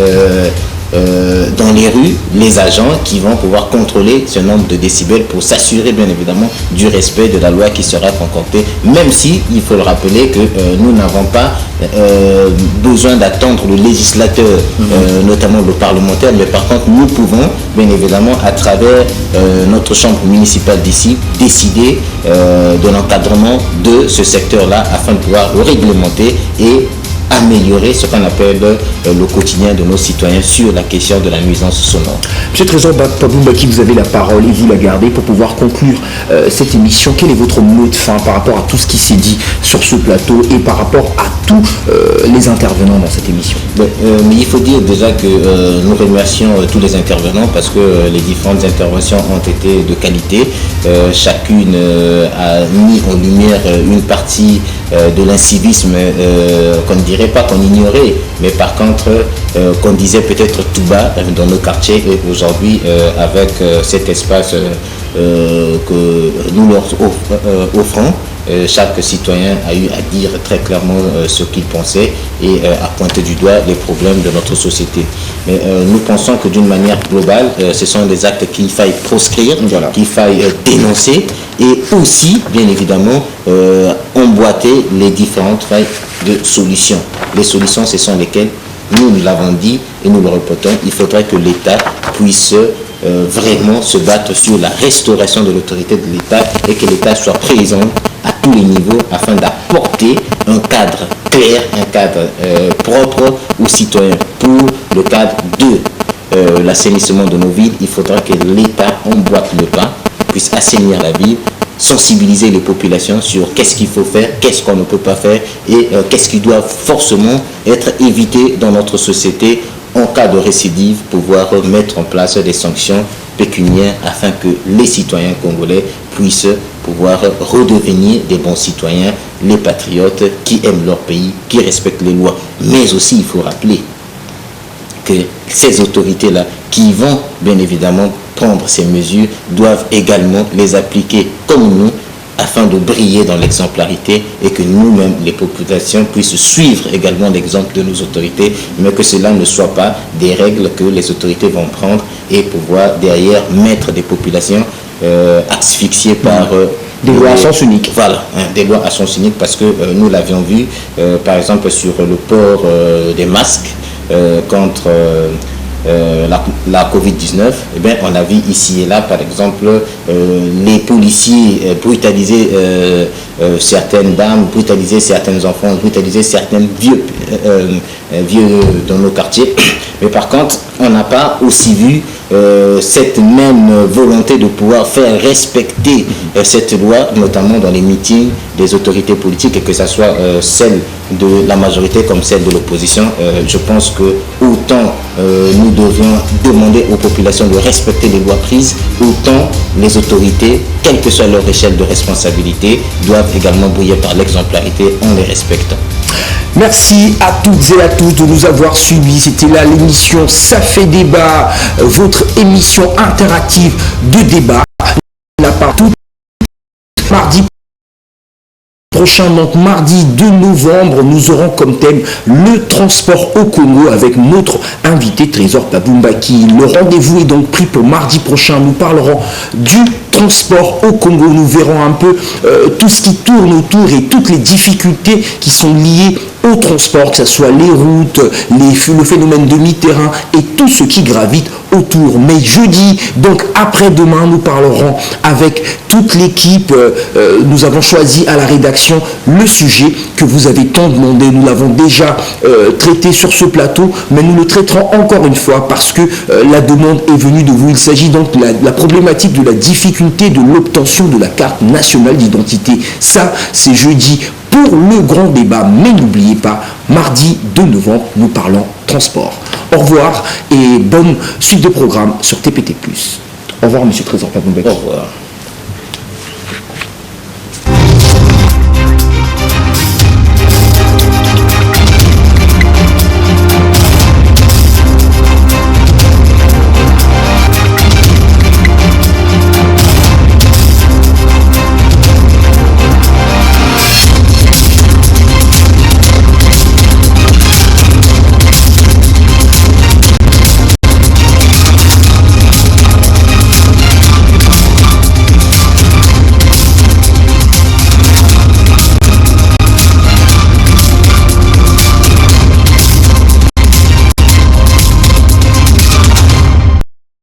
dans les rues les agents qui vont pouvoir contrôler ce nombre de décibels pour s'assurer bien évidemment du respect de la loi qui sera concoctée, même si il faut le rappeler que nous n'avons pas besoin d'attendre le législateur, notamment le parlementaire, mais par contre nous pouvons bien évidemment à travers notre chambre municipale d'ici décider de l'encadrement de ce secteur-là afin de pouvoir le réglementer et améliorer ce qu'on appelle le quotidien de nos citoyens sur la question de la nuisance sonore. Monsieur Trésor Paboumbaki, vous avez la parole et vous la gardez pour pouvoir conclure cette émission. Quel est votre mot de fin par rapport à tout ce qui s'est dit sur ce plateau et par rapport à tous les intervenants dans cette émission? Mais il faut dire déjà que nous remercions tous les intervenants parce que les différentes interventions ont été de qualité. Chacune a mis en lumière une partie de l'incivisme qu'on ne dirait pas qu'on ignorait, mais par contre qu'on disait peut-être tout bas dans nos quartiers. Et aujourd'hui, avec cet espace que nous leur offrons, chaque citoyen a eu à dire très clairement ce qu'il pensait et à pointer du doigt les problèmes de notre société. Mais nous pensons que d'une manière globale, ce sont des actes qu'il faille proscrire, qu'il faille dénoncer et aussi, bien évidemment, emboîter les différentes failles de solutions. Les solutions, ce sont lesquelles nous l'avons dit et nous le répétons, il faudrait que l'État puisse vraiment se battre sur la restauration de l'autorité de l'État et que l'État soit présent à tous les niveaux afin d'apporter un cadre clair, un cadre propre aux citoyens. Pour le cadre de l'assainissement de nos villes, il faudra que l'État emboîte le pas, puisse assainir la ville, sensibiliser les populations sur qu'est-ce qu'il faut faire, qu'est-ce qu'on ne peut pas faire et qu'est-ce qui doit forcément être évité dans notre société en cas de récidive, pouvoir mettre en place des sanctions pécuniaires afin que les citoyens congolais puissent pouvoir redevenir des bons citoyens, les patriotes qui aiment leur pays, qui respectent les lois. Mais aussi, il faut rappeler que ces autorités-là qui vont bien évidemment prendre ces mesures doivent également les appliquer comme nous afin de briller dans l'exemplarité et que nous-mêmes, les populations, puissent suivre également l'exemple de nos autorités, mais que cela ne soit pas des règles que les autorités vont prendre et pouvoir derrière mettre des populations asphyxiées par des lois à sens unique. Voilà, des lois à sens unique parce que nous l'avions vu, par exemple, sur le port des masques contre la Covid-19, eh bien, on a vu ici et là, par exemple, les policiers brutaliser certaines dames, brutaliser certains enfants, brutaliser certains vieux dans nos quartiers. Mais par contre, on n'a pas aussi vu cette même volonté de pouvoir faire respecter cette loi, notamment dans les meetings des autorités politiques, et que ce soit celle de la majorité comme celle de l'opposition. Je pense que autant nous devions demander aux populations de respecter les lois prises, autant les autorités, quelle que soit leur échelle de responsabilité, doivent également briller par l'exemplarité en les respectant. Merci à toutes et à tous de nous avoir suivis. C'était là l'émission Ça fait débat, votre émission interactive de débat. Là partout, mardi prochain, donc mardi 2 novembre, nous aurons comme thème le transport au Congo avec notre invité Trésor Pabumbaki. Le rendez-vous est donc pris pour mardi prochain. Nous parlerons du transport au Congo. Nous verrons un peu tout ce qui tourne autour et toutes les difficultés qui sont liées au transport, que ce soit les routes, le phénomène de mi-terrain et tout ce qui gravite autour. Mais jeudi, donc après-demain, nous parlerons avec toute l'équipe. Nous avons choisi à la rédaction le sujet que vous avez tant demandé. Nous l'avons déjà traité sur ce plateau, mais nous le traiterons encore une fois parce que la demande est venue de vous. Il s'agit donc de la problématique de la difficulté de l'obtention de la carte nationale d'identité. Ça, c'est jeudi pour le grand débat. Mais n'oubliez pas, mardi 2 novembre, nous parlons transport. Au revoir et bonne suite de programme sur TPT+. Au revoir, monsieur Trésor Pabumbaki. Au revoir.